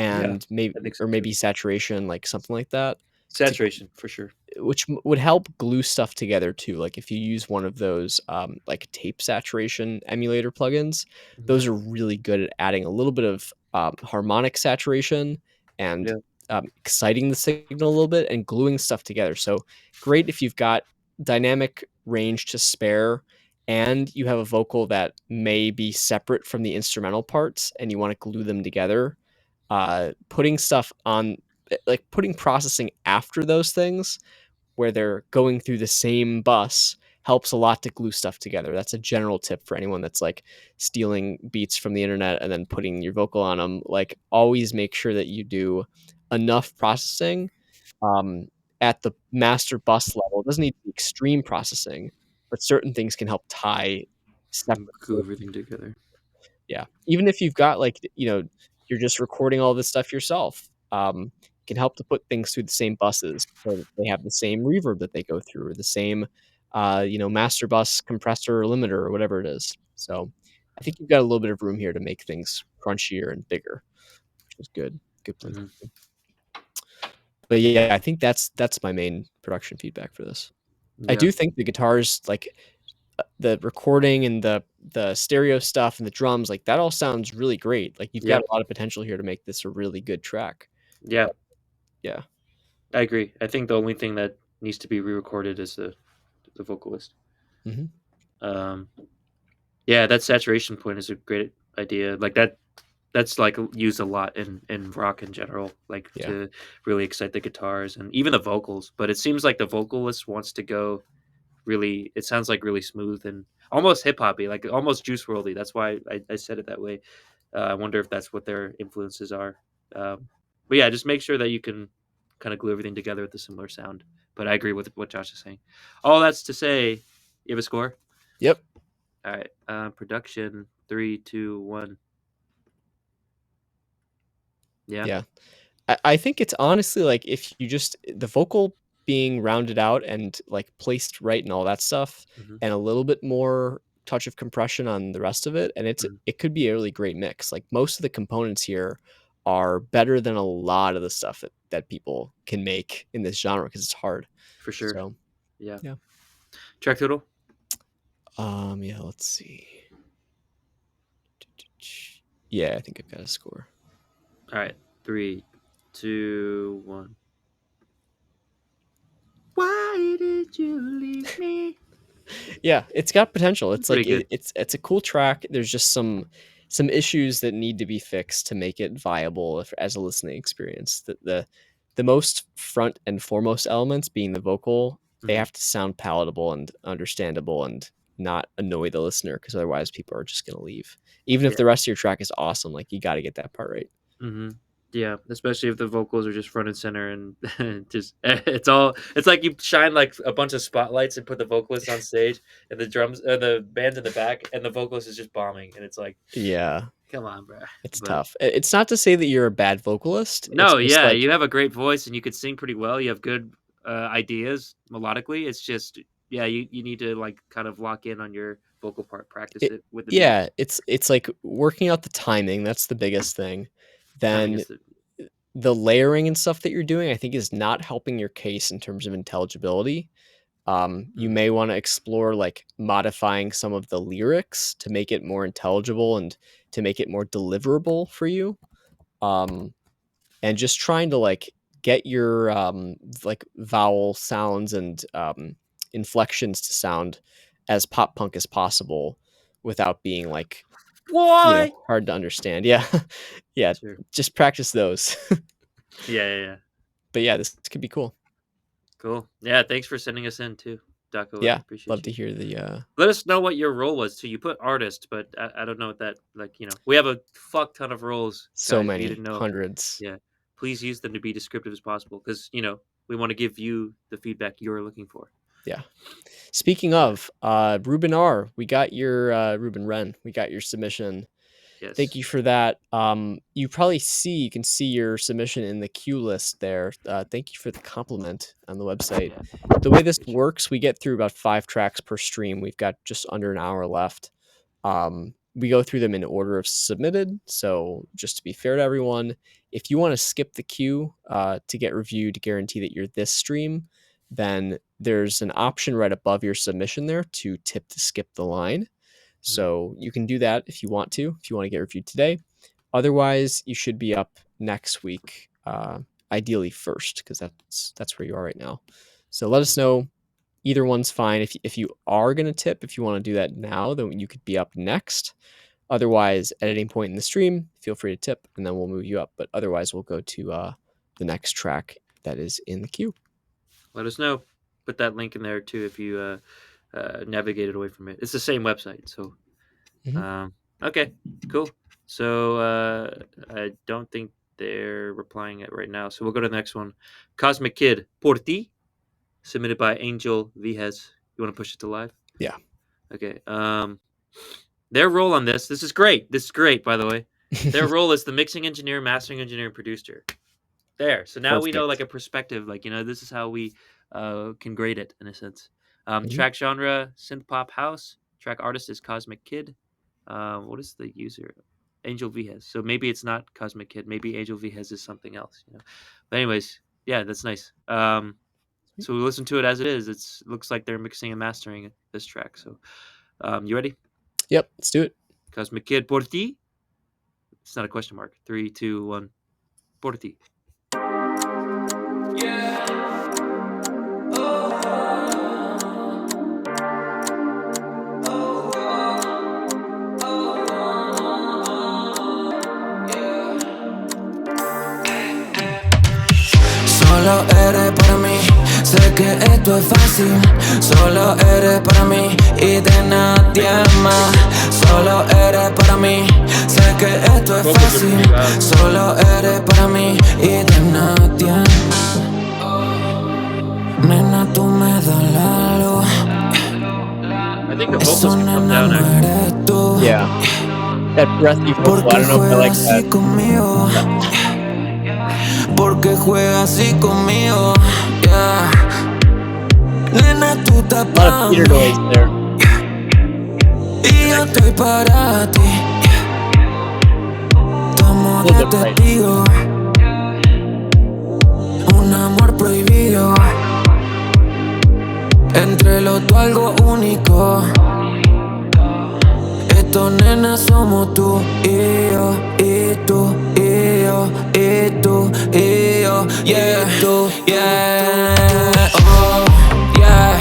Yeah, and maybe I think so or too. maybe saturation, like something like that, to Saturation, for sure. which would help glue stuff together too. Like if you use one of those like tape saturation emulator plugins, Mhm. those are really good at adding a little bit of harmonic saturation and Yeah, exciting the signal a little bit and gluing stuff together. So great if you've got dynamic range to spare and you have a vocal that may be separate from the instrumental parts and you want to glue them together. Putting stuff on, like putting processing after those things where they're going through the same bus helps a lot to glue stuff together. That's a general tip for anyone that's like stealing beats from the internet and then putting your vocal on them. Like, always make sure that you do enough processing um, at the master bus level. It doesn't need to be extreme processing, but certain things can help tie and separate. glue everything together. Yeah, even if you've got like you're just recording all this stuff yourself. can help to put things through the same buses so that they have the same reverb that they go through, or the same, master bus compressor or limiter or whatever it is. So I think you've got a little bit of room here to make things crunchier and bigger, which is good. Good place. Mhm. But yeah, I think that's my main production feedback for this. I Yeah. do think the guitars, like the recording and the stereo stuff and the drums, like that all sounds really great. Like you've got Yeah. a lot of potential here to make this a really good track. Yeah. Yeah. I agree. I think the only thing that needs to be re-recorded is the vocalist. Hmm. Yeah, that saturation point is a great idea. Like that's like used a lot in rock in general, like Yeah. to really excite the guitars and even the vocals. But it seems like the vocalist wants to go really. It sounds like really smooth and almost hip hoppy, like almost Juice Worldy. That's why I said it that way. I wonder if that's what their influences are. But yeah, just make sure that you can kind of glue everything together with a similar sound. But I agree with what Josh is saying. All that's to say, you have a score. Yep. All right. Production 3, 2, 1. Yeah. Yeah. I think it's honestly like if you just the vocal being rounded out and like placed right and all that stuff, Hmm. and a little bit more touch of compression on the rest of it, and Hmm. it could be a really great mix. Like most of the components here are better than a lot of the stuff that people can make in this genre because it's hard. For sure. So Yeah. yeah. Track total. Yeah, let's see. Yeah, I think I've got a score. All right. 3, 2, 1. Why did you leave me? Yeah, it's got potential. It's Pretty like good. it's a cool track. There's just some issues that need to be fixed to make it viable as a listening experience. The most front and foremost elements being the vocal, they Hmm. have to sound palatable and understandable and not annoy the listener because otherwise people are just going to leave. Even if Yeah. the rest of your track is awesome, like you got to get that part right. Hmm. Yeah, especially if the vocals are just front and center and just it's like you shine like a bunch of spotlights and put the vocalist on stage and the drums the band's in the back and the vocalist is just bombing and it's like, Yeah, come on, bro. it's But tough. It's not to say that you're a bad vocalist. It's no, just yeah, like you have a great voice and you could sing pretty well. You have good ideas melodically. It's just yeah, you need to like kind of lock in on your vocal part, practice it, it with the beat. yeah, it's like working out the timing. That's the biggest thing. Timing Then is the the layering and stuff that you're doing, I think, is not helping your case in terms of intelligibility. You mm, may want to explore like modifying some of the lyrics to make it more intelligible and to make it more deliverable for you. Um, and just trying to like get your like vowel sounds and inflections to sound as pop punk as possible without being like why? hard to understand. Yeah. Yeah, Sure. just practice those. Yeah, yeah, yeah. But yeah, this could be cool. Cool. Yeah, thanks for sending us in too, Daco F. Yeah, Appreciate love you. to hear the Let us know what your role was too. You put artist, but I don't know what that like. We have a fuck ton of roles, so guys. If you many didn't know, hundreds. yeah. Please use them to be descriptive as possible, because we want to give you the feedback you're looking for. Yeah. Speaking of Ruben R, we got your Ruben Wren, we got your submission. Thank Yes. you for that. You can see your submission in the queue list there. Thank you for the compliment on the website. Yeah. The way this Appreciate works, we get through about 5 tracks per stream. We've got just under an hour left. We go through them in order of submitted. So just to be fair to everyone, if you want to skip the queue to get reviewed to guarantee that you're this stream, then there's an option right above your submission there to tip to skip the line. it. So you can do that if you want to get reviewed today. Otherwise, you should be up next week, ideally first, because that's where you are right now. So let us Mhm. know. Either one's fine. If you are going to tip, if you want to do that now, then you could be up next. Otherwise, at any point in the stream, feel free to tip, and then we'll move you up. But otherwise, we'll go to the next track that is in the queue. Let us know. Put that link in there too if you navigated away from it. It's the same website. So, Mhm. okay, cool. So I don't think they're replying it right now. So we'll go to the next one. Cosmic Kid, Por Ti, submitted by Angel Vijes. You want to push it to live? Yeah. Okay. Their role on this is great. This is great, by the way. Their role is the mixing engineer, mastering engineer, and producer. There. So now we know like Perfect. a perspective. Like, this is how we can grade it in a sense. Mhm. Track genre, synth pop house. Track artist is Cosmic Kid. What is the user? Angel Vihez. So maybe it's not Cosmic Kid. Maybe Angel Vihez is something else. But anyways, yeah, that's nice. Sweet. So we listen to it as it is. Looks like they're mixing and mastering this track. So, you ready? Yep, let's do it. Cosmic Kid, por ti. It's not a question mark. 3, 2, 1. Por ti. Solo eres para mí, sé que esto es fácil. Solo eres para mí y de nadie más. Solo eres para mí, sé que esto es fácil. Solo eres para mí y de nadie más. Nena, tú me das la luz. I think the Eso, vocals can come nena, down no actually. eres tú. Yeah. That breathy vocal, I Porque don't know if I juegas like así that conmigo. that much. Porque juegas así conmigo. Yeah. Nena, tú estás A lot of para theater mí noise there. y yo estoy para ti. Tomo A little de bit bright. testigo un amor prohibido. Entre los dos algo único. Estos nenas somos tú y yo, y tú y yo, y tú y yo, yeah, tú, yeah, oh, yeah.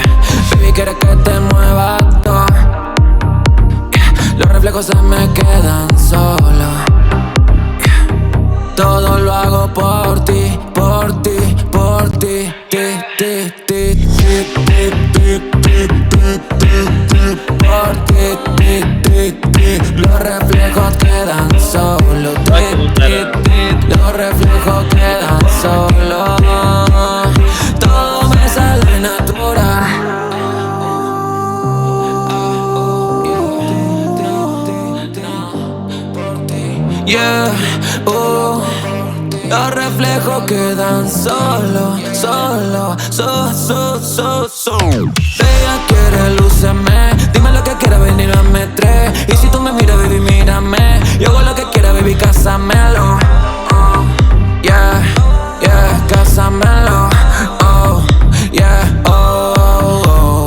Baby, quieres que te mueva todo. Los reflejos se me quedan solos. Todo lo hago por ti, por ti, por ti, ti, ti, ti, ti, ti, ti, ti, ti, ti, por ti, ti, ti, ti. Los reflejos quedan solos, ti, ti, ti. Los reflejos quedan solos. Todo me sale natural. Yeah, oh. Los reflejos quedan solo, solo, Ella quiere lúceme, dime lo que quiera, venir a meter. Y si tú me miras, baby, mírame. Yo hago lo que quiera, baby, cásamelo. Oh, yeah, yeah, cásamelo. Oh, yeah, oh.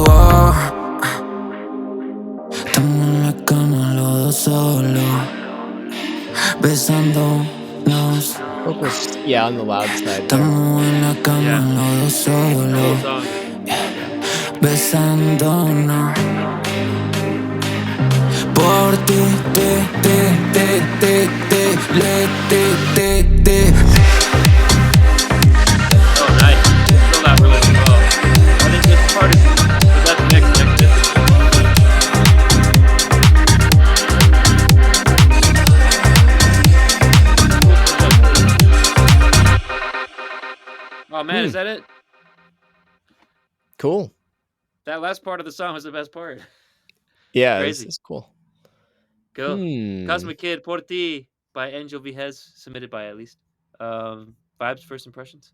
Estamos en la cama los dos solos, besándonos. Vocals just, yeah, on the loud side there. Estamos en la cama Yeah. los dos The whole solos, song is besándonos. Por ti, ti. oh nice. It's still not really well. I think this part is the best mix next to Oh man, is that it? Cool. That last part of the song was the best part. Yeah, this Crazy. is cool. Cool. Cosmic Kid, Por Ti by Angel Vihez, submitted by at least. Vibes, first impressions?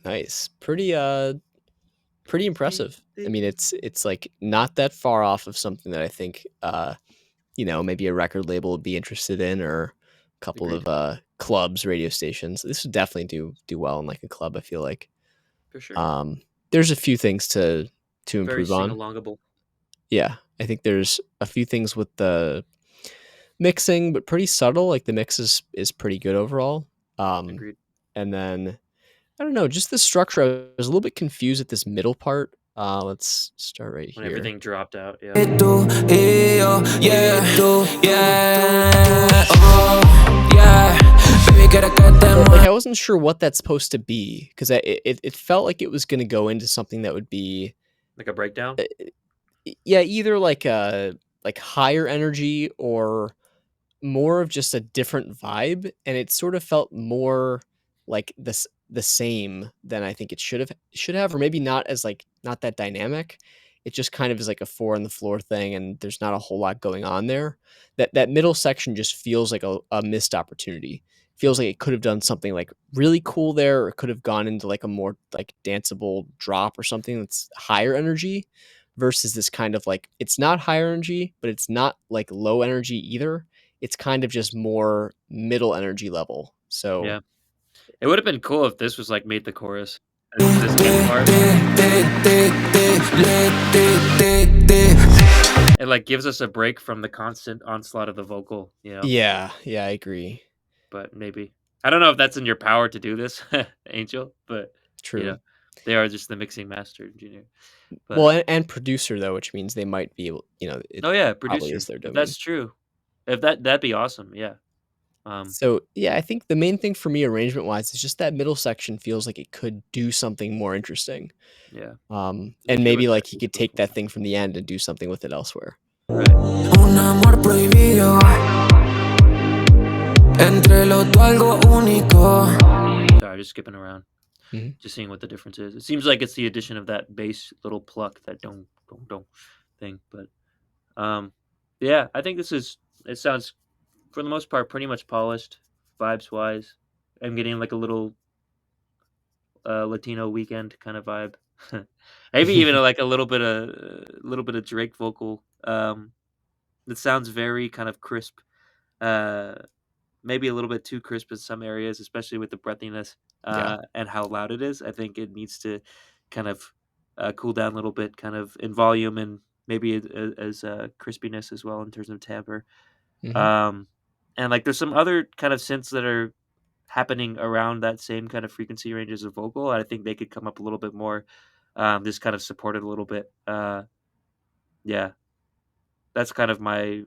Nice. Pretty impressive. I mean, it's like not that far off of something that I think maybe a record label would be interested in, or a couple Agreed. of clubs, radio stations. This would definitely do well in like a club, I feel like. For sure. There's a few things to Very improve on. sing-alongable. Yeah, I think there's a few things with the mixing, but pretty subtle. Like the mix is pretty good overall. Agreed. And then I don't know, just the structure. I was a little bit confused at this middle part. Let's start right When here. everything dropped out, yeah. Tú y yo, yeah, tú, yeah, oh, yeah. Baby, quiero que te Like mueva. I wasn't sure what that's supposed to be, because it felt like it was going to go into something that would be Like a breakdown? yeah, either like a higher energy or more of just a different vibe, and it sort of felt more like the same than I think it should have, or maybe not as like not that dynamic. It just kind of is like a four on the floor thing, and there's not a whole lot going on there. That middle section just feels like a missed opportunity, feels like it could have done something like really cool there, or it could have gone into like a more like danceable drop or something that's higher energy versus this kind of like it's not higher energy, but it's not like low energy either. It's kind of just more middle energy level. So Yeah. It would have been cool if this was like made the chorus. This good part. It like gives us a break from the constant onslaught of the vocal, yeah, I agree. but maybe. I don't know if that's in your power to do this, Angel, but True. they are just the mixing master engineer. But Well, and producer though, which means they might be able, it oh yeah, probably is producer. their If domain. that's true. If that'd be awesome, yeah. So yeah, I think the main thing for me arrangement wise is just that middle section feels like it could do something more interesting. Yeah. And Me too, maybe with like that. he could take that thing from the end and do something with it elsewhere. Right. Un amor prohibido. Entre los dos algo único. Sorry, just skipping around. Mhm. Just seeing what the difference is. It seems like it's the addition of that bass little pluck, that don't thing. But yeah, I think it sounds for the most part pretty much polished, vibes wise. I'm getting like a little Latino weekend kind of vibe. Maybe even like a little bit of Drake vocal. It sounds very kind of crisp. Uh Maybe a little bit too crisp in some areas, especially with the breathiness Yeah. and how loud it is. I think it needs to kind of cool down a little bit, kind of in volume, and maybe as crispiness as well in terms of timbre. Mhm. Um, and like there's some other kind of synths that are happening around that same kind of frequency range as a vocal. I think they could come up a little bit more, just kind of support it a little bit. Yeah, that's kind of my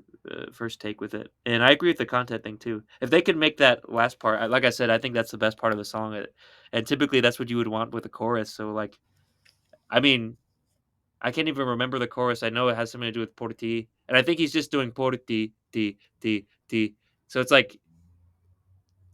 first take with it, and I agree with the content thing too. If they could make that last part, like I said, I think that's the best part of the song, and typically that's what you would want with a chorus. So like, I mean, I can't even remember the chorus. I know it has something to do with porti, and I think he's just doing porti ti. So it's like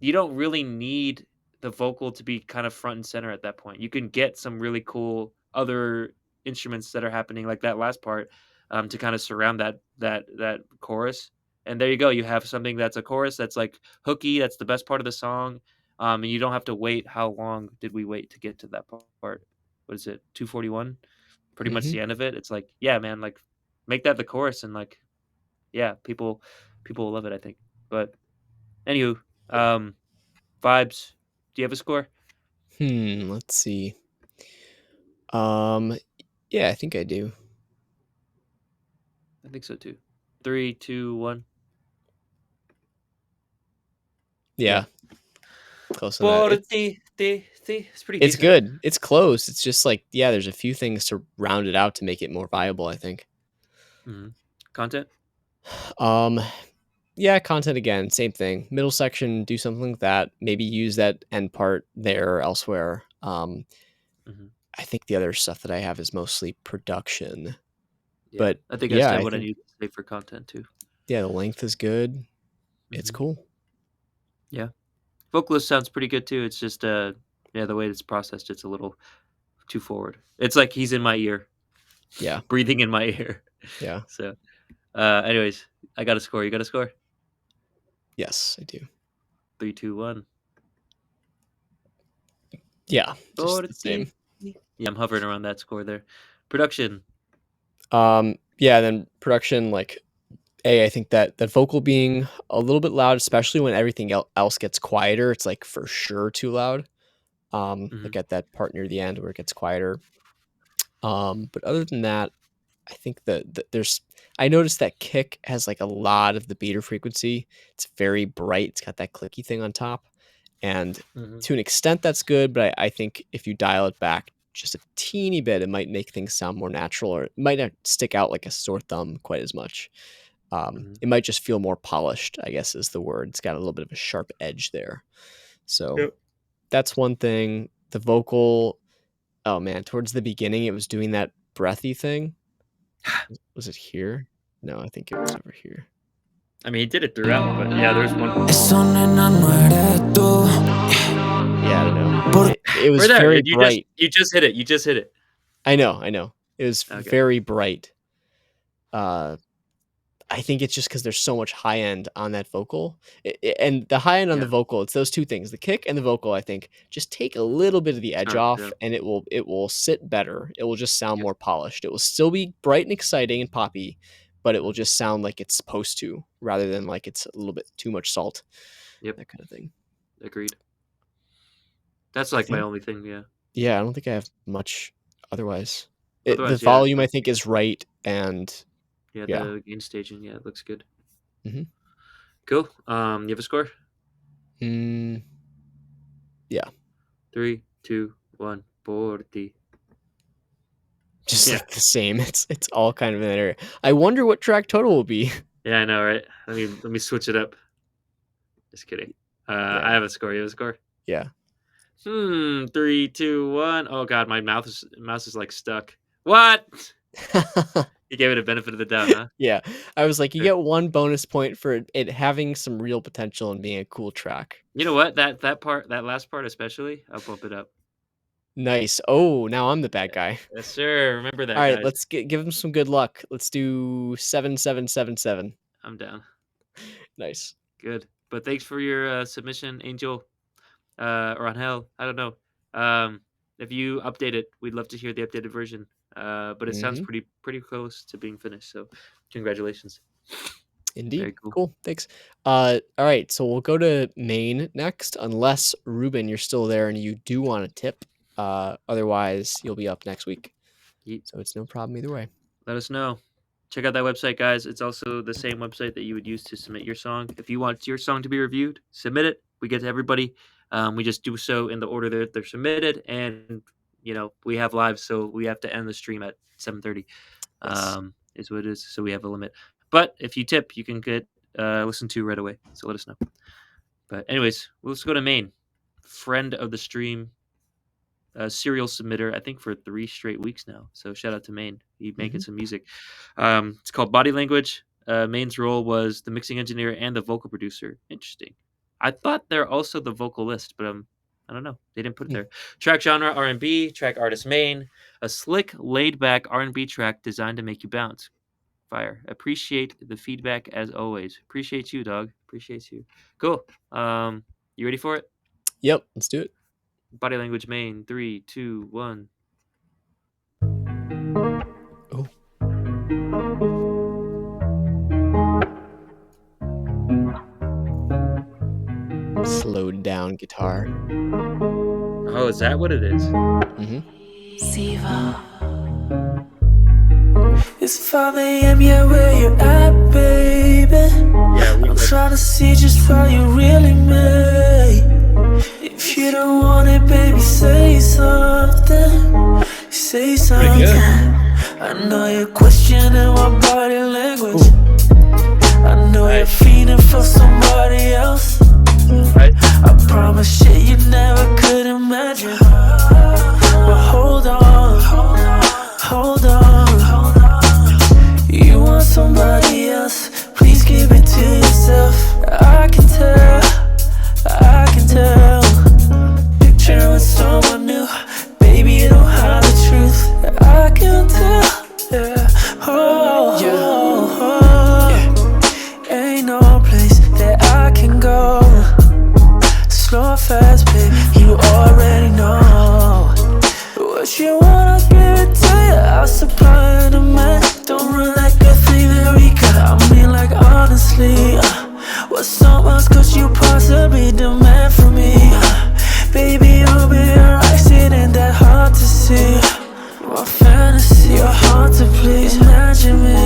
you don't really need the vocal to be kind of front and center at that point. You can get some really cool other instruments that are happening, like that last part, to kind of surround that chorus. And there you go. You have something that's a chorus that's like hooky. That's the best part of the song. And you don't have to wait. How long did we wait to get to that part? What is it? 241. Pretty much Mhm. the end of it. It's like, yeah, man. Like, make that the chorus, and like, yeah, people will love it. I think. But anywho, um, vibes. Do you have a score? Let's see. Um, yeah, I think I do. I think so too. 3, 2, 1. Yeah. Yeah, close on that. Por ti, ti, ti. It's pretty It's decent. good. It's close. It's just like, yeah, there's a few things to round it out to make it more viable, I think. Mhm. Content? Um, yeah, content again, same thing. Middle section, do something like that. Maybe use that end part there or elsewhere. Mhm. I think the other stuff that I have is mostly production. Yeah. But I think I yeah, said I what I think need to say for content too. yeah, the length is good. It's Mhm. cool. Yeah. Vocalist sounds pretty good too. It's just yeah, the way it's processed, it's a little too forward. It's like he's in my ear, Yeah. breathing in my ear. Yeah. So, anyways, I got a score. You got a score? Yes, I do. 3, 2, 1. Yeah, just Por the same. ti. Yeah, I'm hovering around that score there. Production. Yeah, then production, like I think that the vocal being a little bit loud, especially when everything else gets quieter, it's like for sure too loud. Mhm. Like at that part near the end where it gets quieter. But other than that, I think that there's I noticed that kick has like a lot of the beater frequency. It's very bright. It's got that clicky thing on top. And Mhm. to an extent that's good, but I think if you dial it back just a teeny bit, it might make things sound more natural, or it might not stick out like a sore thumb quite as much. Mhm. It might just feel more polished, I guess is the word. It's got a little bit of a sharp edge there. So Yep. that's one thing. The vocal, oh man, towards the beginning, it was doing that breathy thing. Was it here? No, I think it was over here. I mean, he did it throughout, but yeah, there's one. Eso nena no eres tú. Yeah, I don't know. Por It We're was there. very You just bright. you just hit it. You just hit it. I know. It was Okay. very bright. Uh, I think it's just because there's so much high end on that vocal, and the high end on the Yeah. vocal, it's those two things, the kick and the vocal. I think just take a little bit of the edge Sure. off, Yeah. and it will sit better. It will just sound Yep. more polished. It will still be bright and exciting and poppy, but it will just sound like it's supposed to, rather than like it's a little bit too much salt. Yep. That kind of thing. Agreed. That's I like my think. only thing. Yeah. Yeah, I don't think I have much otherwise. The Otherwise, yeah. volume I think is right, and Yeah. yeah. The gain staging. Yeah, it looks good. Mhm. Cool. You have a score? Mm, yeah. 3, 2, 1. Porti. Just Yeah. like the same. It's all kind of in that area. I wonder what track total will be. Yeah, I know, right? Let me switch it up. Just kidding. Yeah. I have a score. You have a score? Yeah. 3, 2, 1. Oh god, my mouse is like stuck. What? You gave it a benefit of the doubt, huh? Yeah. I was like, you Sure. get 1 bonus point for it having some real potential and being a cool track. You know what? That last part especially, I'll bump it up. Nice. Oh, now I'm the bad guy. Yes, sir. Remember that, All right, guys. let's give him some good luck. Let's do 7777. I'm down. Nice. Good. But thanks for your submission, Angel. Or Angel. I don't know. If you update it, we'd love to hear the updated version. But it sounds Mhm. pretty close to being finished. So, congratulations. Indeed. Very cool. Cool. Thanks. All right, so we'll go to Maine next, unless Ruben, you're still there and you do want to tip. Otherwise, you'll be up next week. Yeet. So it's no problem either way. Let us know. Check out that website, guys. It's also the same website that you would use to submit your song. If you want your song to be reviewed, submit it. We get to everybody. We just do so in the order that they're submitted, and we have lives, so we have to end the stream at 7:30. Yes. Is what it is. So we have a limit. But if you tip, you can get listened to right away. So let us know. But anyways, let's go to Maine. Friend of the stream, serial submitter, I think for 3 straight weeks now. So shout out to Maine. He making some music. It's called Body Language. Maine's role was the mixing engineer and the vocal producer. Interesting. I thought they're also the vocalist, but I don't know. They didn't put it there. Track genre R&B. Track artist Maine. A slick, laid-back R&B track designed to make you bounce. Fire. Appreciate the feedback as always. Appreciate you, dog. Appreciate you. Cool. You ready for it? Yep. Let's do it. Body Language Maine. 3, 2, 1. Oh. Slowed down guitar. Oh, is that what it is? Mm-hmm. It's 5 a.m., yeah, where you at, baby? Yeah, I'm trying to see just what you really made. If you don't want it, baby, say something. Say something. I know you're questioning my body language. I know you're feeling for somebody else. I promise shit you never could imagine. But hold on, hold on. You want somebody else, please give it to yourself. I can tell. Picture with someone new, baby, you don't have the truth. I can tell, yeah. Ain't no place that I can go. Slow or fast, babe, you already know. What you want, I'll give it to you. I'll supply the man. Don't run like a thing that we got. I mean, like, honestly, what's so much could you possibly demand from me? Baby, you'll be alright, it ain't that hard to see. My fantasy, you're hard to please. Imagine me.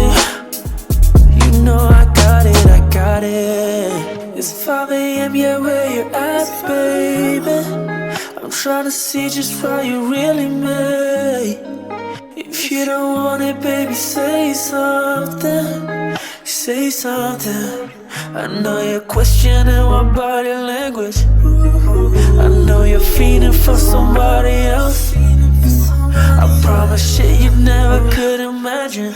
You know I got it, I got it. It's 5 a.m., yeah, where you at, baby? I'm trying to see just what you really made. If you don't want it, baby, say something. Say something. I know you're questioning my body language. I know you're feeling for somebody else. I promise shit you never could imagine.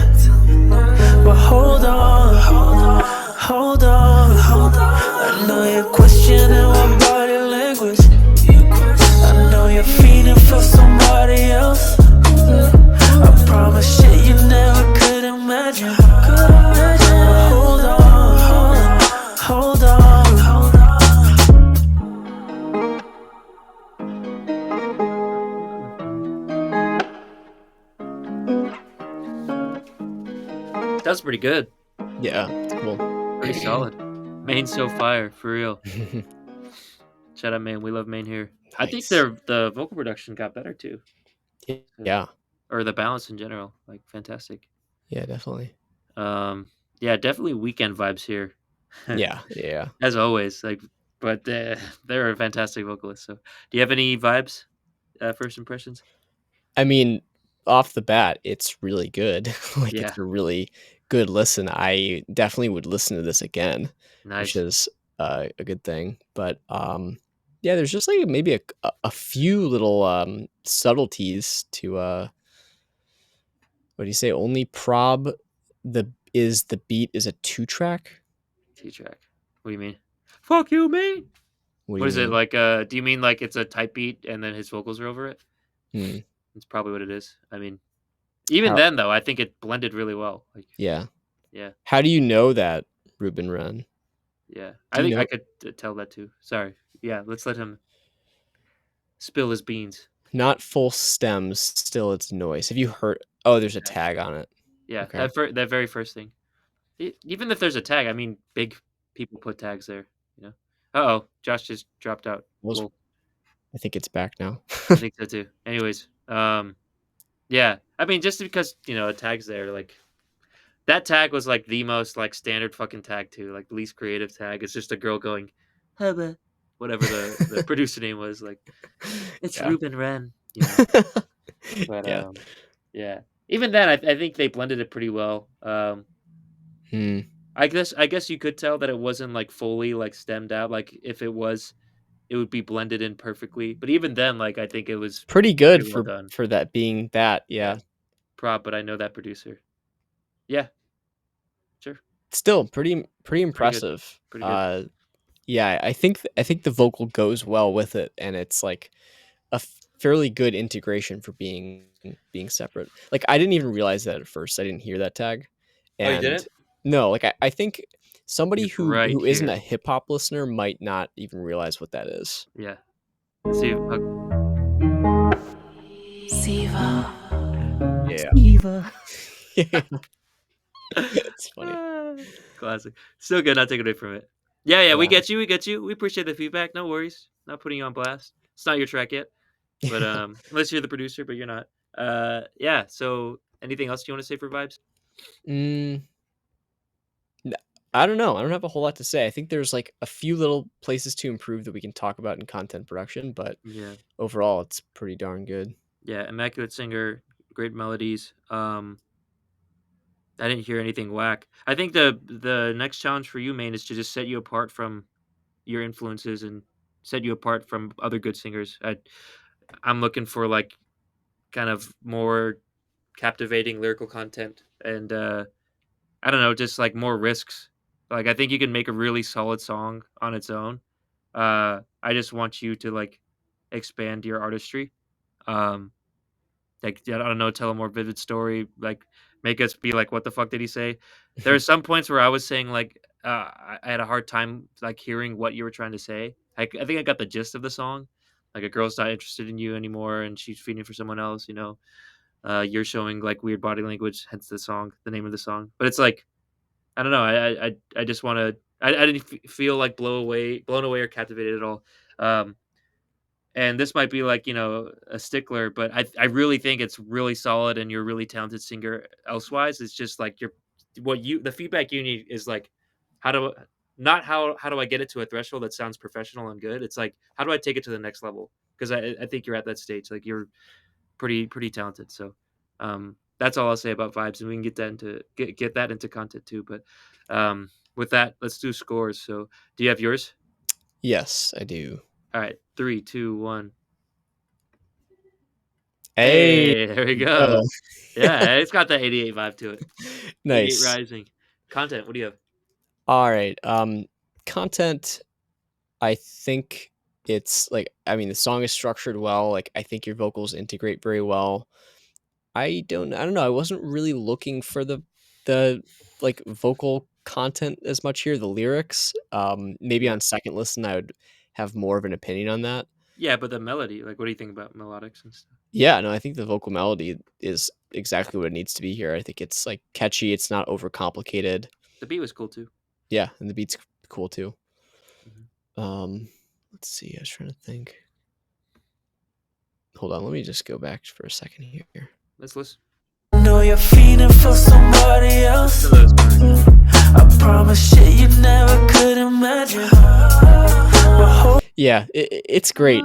But hold on, hold on. I know you're questioning my body language. I know you're feeling for somebody else. I promise shit you never could imagine. But That's pretty good. Yeah, it's cool. Pretty solid. Maine's so fire, for real. Shout out Maine. We love Maine here. I think Nice. the vocal production got better too. So, Yeah. or the balance in general, like fantastic. Yeah, definitely. Yeah, definitely weekend vibes here. Yeah, yeah. As always, like, but they're a fantastic vocalist. So, do you have any vibes? First impressions? I mean, off the bat, it's really good. Like, Yeah, it's a really good listen. I definitely would listen to this again, which nice. is, a good thing, but, yeah, there's just, like, maybe a few little, subtleties to, what do you say? Only prob the beat is a 2-track? T-track. What do you mean? Fuck you, Maine. What do What you is it mean? like? Do you mean like it's a type beat and then his vocals are over it? Hmm, That's probably what it is. I mean, even how then though, I think it blended really well. Like, yeah. yeah, How do you know that, Ruben Run? yeah. Do I you think I know? could tell that too. Sorry. Yeah, let's let him spill his beans. Not full stems, still it's noise. Have you heard oh, there's a Tag. tag on it. Yeah, Okay. that very first thing. Even if there's a tag, I mean, big people put tags there. You know. Uh-oh, Josh just dropped out. Was Well, I think it's back now. I think so too. Anyways, yeah. I mean, just because a tag's there, like that tag was like the most like standard fucking tag too, like the least creative tag. It's just a girl going, "Hubba," whatever the producer name was. Like it's Yeah. Ruben Wren, But Yeah. yeah. Even then, I think they blended it pretty well. Hmm. I guess you could tell that it wasn't like fully like stemmed out. Like if it was, it would be blended in perfectly. But even then, like I think it was Pretty good pretty well done. for that being that, Yeah, yeah. prop. But I know that producer. Yeah, sure, Still pretty pretty good, impressive. pretty good. Yeah, I think the vocal goes well with it, and it's, like, a fairly good integration for being separate. Like, I didn't even realize that at first. I didn't hear that tag, Oh, you and didn't? no, like, I think somebody He's who right isn't a here. hip hop listener might not even realize what that is. Yeah. Let's see. Siva. Yeah. Eva. It's funny. Classic. Still good. Not taking away from it. Yeah, yeah. We Yeah. get you. We get you. We appreciate the feedback. No worries. Not putting you on blast. It's not your track yet. But unless you're the producer, but you're not. Yeah. So anything else you want to say for vibes? Mm, n I don't know. I don't have a whole lot to say. I think there's, like, a few little places to improve that we can talk about in content production, but Yeah. overall, it's pretty darn good. Yeah. Immaculate singer, great melodies. I didn't hear anything whack. I think the next challenge for you, Maine, is to just set you apart from your influences and set you apart from other good singers. I'm looking for like kind of more captivating lyrical content and I don't know, just like more risks. Like I think you can make a really solid song on its own. I just want you to like expand your artistry. Um like I don't know, tell a more vivid story, like make us be like, what the fuck did he say? There are some points where I was saying like I had a hard time like hearing what you were trying to say. I think I got the gist of the song. Like a girl's not interested in you anymore and she's feeding for someone else, you're showing like weird body language, hence the song, the name of the song. But it's like I don't know. I just want to. I didn't feel like blown away or captivated at all. Um, and this might be like a stickler, but I really think it's really solid, and you're a really talented singer. Elsewise, it's just like the feedback you need is like how do not how do I get it to a threshold that sounds professional and good. It's like how do I take it to the next level? Because I think you're at that stage. Like you're pretty talented. So that's all I'll say about vibes, and we can get that get that into content too. But with that, let's do scores. So do you have yours? Yes, I do. All right, 3, 2, 1. Hey, Hey, there we go. go. Yeah, it's got that 88 vibe to it. 88 Nice. Rising. Content, what do you have? Alright, content, I think it's, like I mean, the song is structured well, like, I think your vocals integrate very well. I don't know, I wasn't really looking for the, like, vocal content as much here, the lyrics. Maybe Yeah. on second listen, I would have more of an opinion on that. Yeah, but the melody, like what do you think about melodics and stuff? Yeah, no, I think the vocal melody is exactly what it needs to be here. I think it's like catchy. It's not overcomplicated. The beat was cool too. Yeah, and the beat's cool too. Mhm. Let's see. I was trying to think. Hold on. Let me just go back for a second here. Let's listen. Know you're feeding for somebody else. I promise shit you never could imagine. Yeah, it's great.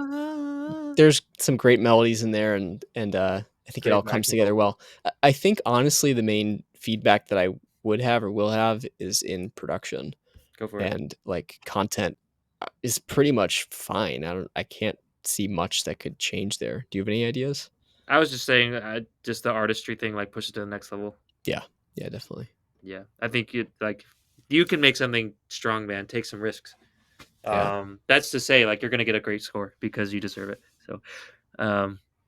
There's some great melodies in there, and I think it Great all comes backing together vocals. well. I think honestly, the main feedback that I would have or will have is in production, Go for it. and like content is pretty much fine. I can't see much that could change there. Do you have any ideas? I was just saying, just the artistry thing, like push it to the next level. Yeah, yeah, definitely. Yeah, I think you can make something strong, man. Take some risks. Yeah, That's to say, like you're gonna get a great score because you deserve it. So,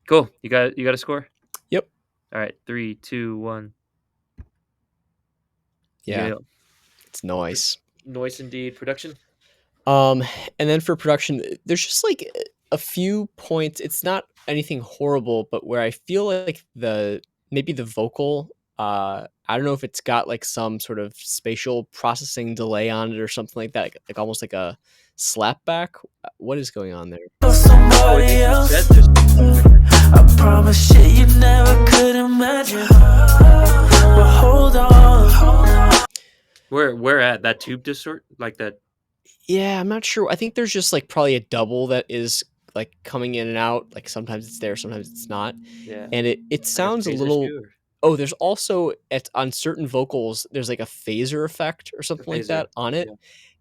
cool. You got a score. yep, All right, 3, 2, 1. yeah. Yeah, It's nice. noise indeed. Production. Um, and then for production, there's just like a few points. It's not anything horrible, but where I feel like maybe the vocal, I don't know if it's got like some sort of spatial processing delay on it or something like that, like almost like a slapback. What is going on there? For Oh, I somebody think you else. said there's. I promise shit you never could imagine. But hold on. Where at that tube distort like that? Yeah, I'm not sure. I think there's just like probably a double that is like coming in and out. Like sometimes it's there, sometimes it's not, Yeah, and it like a sounds a phase little. issue or Oh, there's also on certain vocals, there's like a phaser effect or the something like phaser. that on it. Yeah.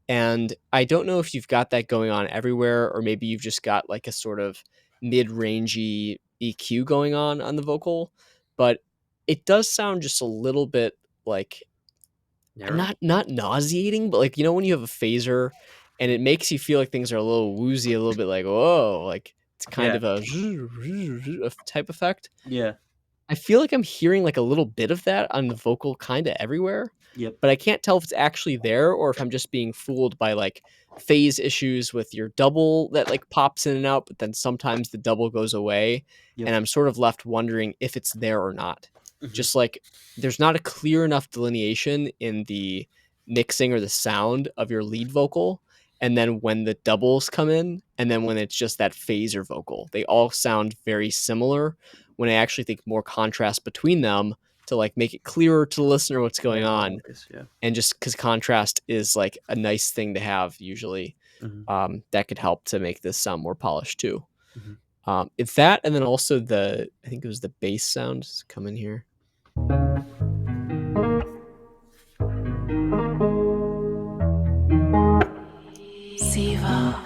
And I don't know if you've got that going on everywhere, or maybe you've just got like a sort of mid-rangey EQ going on the vocal, but it does sound just a little bit like Narrow. not nauseating, but like when you have a phaser and it makes you feel like things are a little woozy, a little bit like whoa, like it's kind Yeah. of a type effect. Yeah. I feel like I'm hearing like a little bit of that on the vocal kind of everywhere, Yep. but I can't tell if it's actually there or if I'm just being fooled by like phase issues with your double that like pops in and out, but then sometimes the double goes away. Yep. And I'm sort of left wondering if it's there or not. Mhm. Just like there's not a clear enough delineation in the mixing or the sound of your lead vocal. And then when the doubles come in, and then when it's just that phaser vocal, they all sound very similar when I actually think more contrast between them to like make it clearer to the listener what's going More on. focus, yeah. And just because contrast is like a nice thing to have usually, Mhm. that could help to make this sound more polished too. Mhm. It's that, and then also I think it was the bass sound come in here.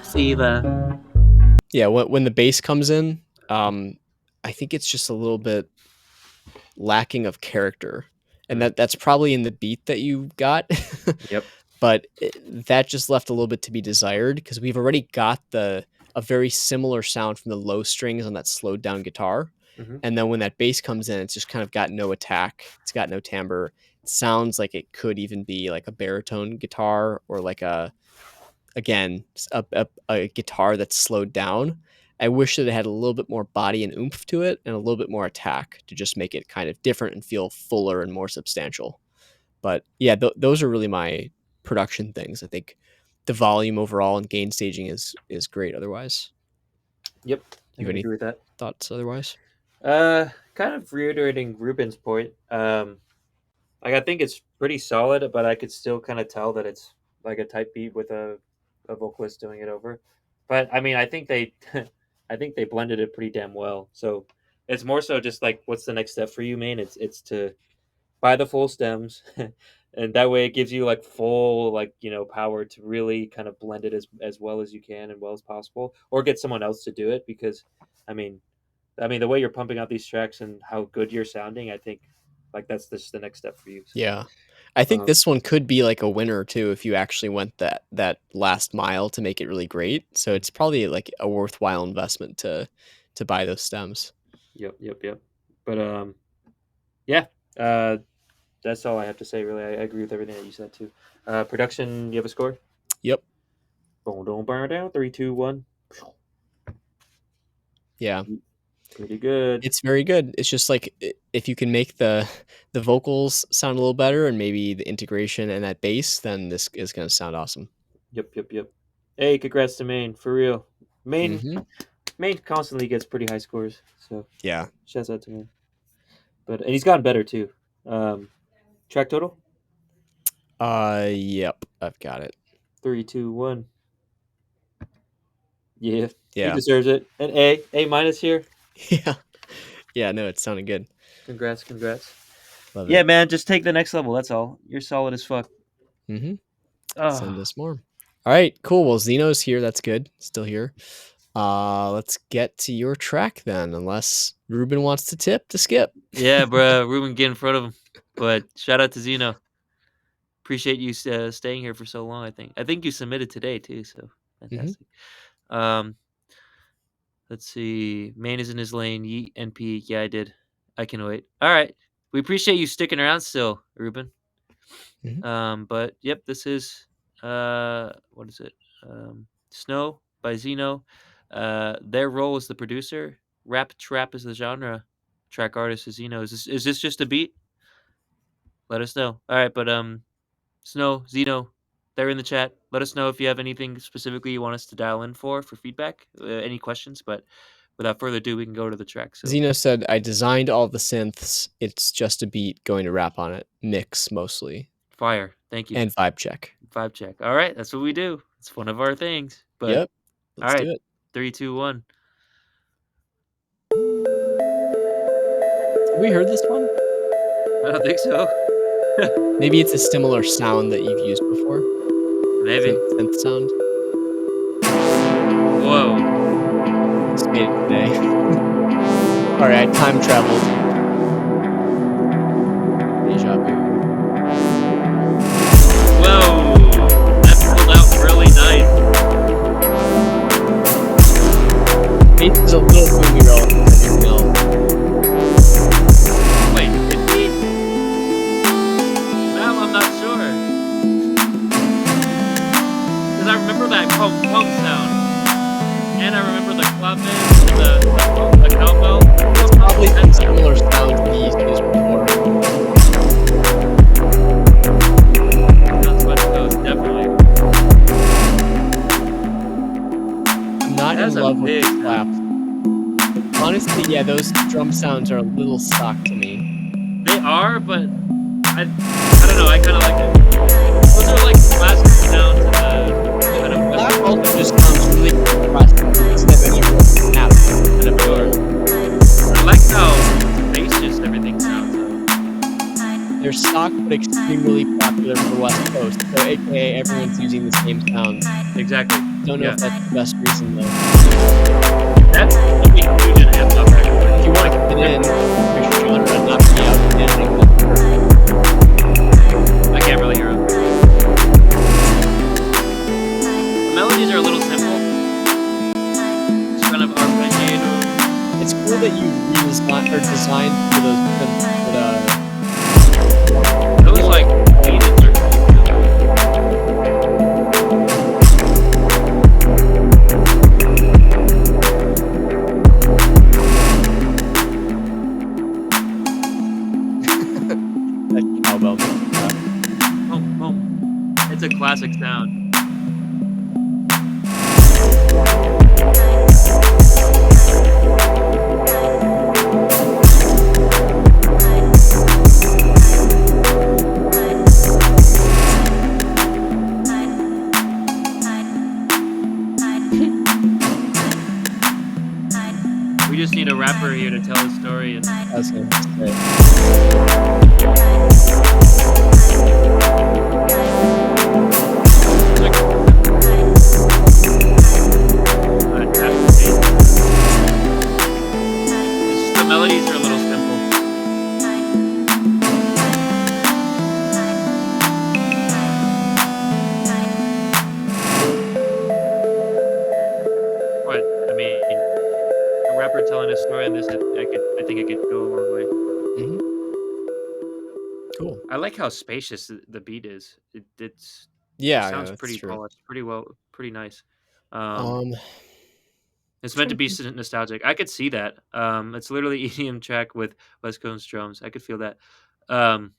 Siva. Yeah, when the bass comes in, I think it's just a little bit lacking of character, and that's probably in the beat that you got. Yep. But that just left a little bit to be desired because we've already got a very similar sound from the low strings on that slowed down guitar. Mhm. And then when that bass comes in, it's just kind of got no attack. It's got no timbre. It sounds like it could even be like a baritone guitar or like again, a guitar that's slowed down. I wish that it had a little bit more body and oomph to it and a little bit more attack to just make it kind of different and feel fuller and more substantial. But yeah, those are really my production things. I think the volume overall and gain staging is great. Otherwise, Yep. I you have can any agree with that. thoughts? Otherwise, Kind of reiterating Ruben's point. Like I think it's pretty solid, but I could still kind of tell that it's like a type beat with a vocalist doing it over. But I mean, I think they, I think they blended it pretty damn well. So it's more so just like, what's the next step for you, man? It's to buy the full stems, and that way it gives you like full power to really kind of blend it as well as you can and well as possible, or get someone else to do it because, I mean, the way you're pumping out these tracks and how good you're sounding, I think like that's just the next step for you. So, yeah, I think um, this one could be like a winner too if you actually went that last mile to make it really great. So it's probably like a worthwhile investment to buy those stems. yep. But yeah, uh, that's all I have to say. Really, I agree with everything that you said too. Production, you have a score? Yep. Boom, don't burn down. 3, 2, 1. Yeah. Pretty good. It's very good. It's just like if you can make the vocals sound a little better and maybe the integration and that bass, then this is gonna sound awesome. Yep. Hey, congrats to Maine, for real. Maine Hmm. Maine constantly gets pretty high scores, so Yeah. shouts out to Maine. And he's gotten better too. Track total? Yep. I've got it. 3, 2, 1. Yeah, he Yeah. deserves it. An A minus here. Yeah. Yeah. No, it sounded good. Congrats. Love Yeah, it. man, just take the next level. That's all. You're solid as fuck. Hmm. Send Oh, us more. All right. Cool. Well, Zeno's here. That's good. Still here. Let's get to your track then, unless Ruben wants to tip to skip. yeah, bro. Ruben, get in front of him. But shout out to Zeno. Appreciate you staying here for so long. I think you submitted today too. So fantastic. Um, let's see. Main is in his lane. Yeet NP. Yeah, I did. I can wait. All right. We appreciate you sticking around still, Ruben. Mhm. But yep, this is what is it? Snow by Zeno. Their role is the producer. Rap trap is the genre. Track artist is Zeno. Is this just a beat? Let us know. All right, but Snow, Zeno, they're in the chat. Let us know if you have anything specifically you want us to dial in for feedback, any questions. But without further ado, we can go to the track. So Zeno said, I designed all the synths. It's just a beat going to rap on it. Mix mostly. fire. Thank you. And vibe check. Vibe check. All right, that's what we do. It's one of our things. But Yep. all Let's right, do it. 3, 2, 1. Have we heard this one? I don't think so. Maybe it's a similar sound that you've used before. Maybe. Synth sound. Whoa. Just made it today. All right, time traveled. Deja vu. Whoa. That pulled out really nice. Bass is a little boomy relative to everything else. Wait, it beat? Well, I'm not sure. Because I remember that pump sound. And I remember the clapping, the cowbell. It's probably some similar sound to these before. Sounds West Coast, definitely. I'm not in love with the clap. Honestly, yeah, those drum sounds are a little stock to me. They are, but I don't know. I kind of like it. Those are like classic sounds in the kind of Clap West also just sounds really classic. It doesn't have any real snap. kind of pure. I like how spacious everything sounds. They're stock but extremely popular for West Coast, so aka everyone's using the same sound. Exactly. Don't know Yeah. if that's the best reason though. That's something huge in hip hop. If you want to put it in your genre and not be out editing, I can't really hear them. The melodies are a little simple. Just kind of arpeggiated. it's cool that you redesigned or designed for those synths, but It was like beated or that cowbell makes me laugh. boom, boom. It's a classic sound. We just need a rapper here to tell a story and I was gonna say. like the melodies are a little simple. What? I mean, a rapper telling a story on this, I think it could go a long way. Mhm. Cool. I like how spacious the beat is. It Yeah, sounds that's pretty true. polished, pretty nice. Um, It's meant to Trying be to nostalgic. I could see that. It's literally EDM track with West Coast drums. I could feel that. Um,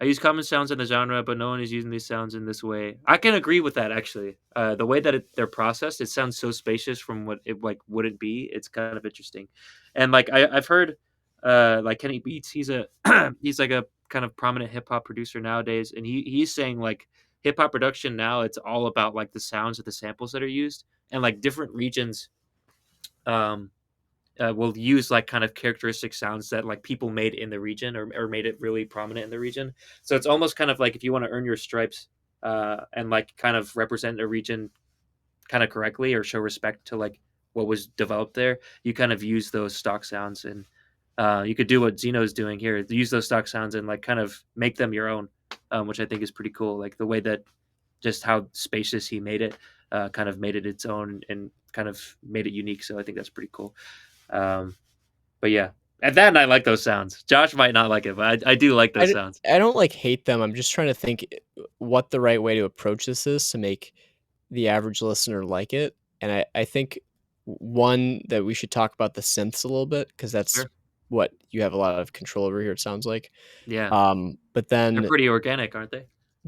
I use common sounds in the genre, but no one is using these sounds in this way. I can agree with that actually. The way that they're processed, it sounds so spacious from what it like wouldn't be. It's kind of interesting, and like I've heard, like Kenny Beats, he's a he's like a kind of prominent hip hop producer nowadays, and he's saying like hip hop production now it's all about like the sounds of the samples that are used, and like different regions um will use like kind of characteristic sounds that like people made in the region or made it really prominent in the region. So it's almost kind of like if you want to earn your stripes and like kind of represent a region kind of correctly or show respect to like what was developed there, you kind of use those stock sounds and you could do what Zeno's doing here, use those stock sounds and like kind of make them your own, which I think is pretty cool. Like the way that just how spacious he made it, kind of made it its own and kind of made it unique. So I think that's pretty cool. Um, but yeah, and then I like those sounds. Josh might not like it, but I do like I those d sounds. I don't, like, hate them, I'm just trying to think what the right way to approach this is to make the average listener like it, and I think one that we should talk about the synths a little bit because that's Sure. what you have a lot of control over here, it sounds like. Yeah, But they're then pretty organic, aren't they?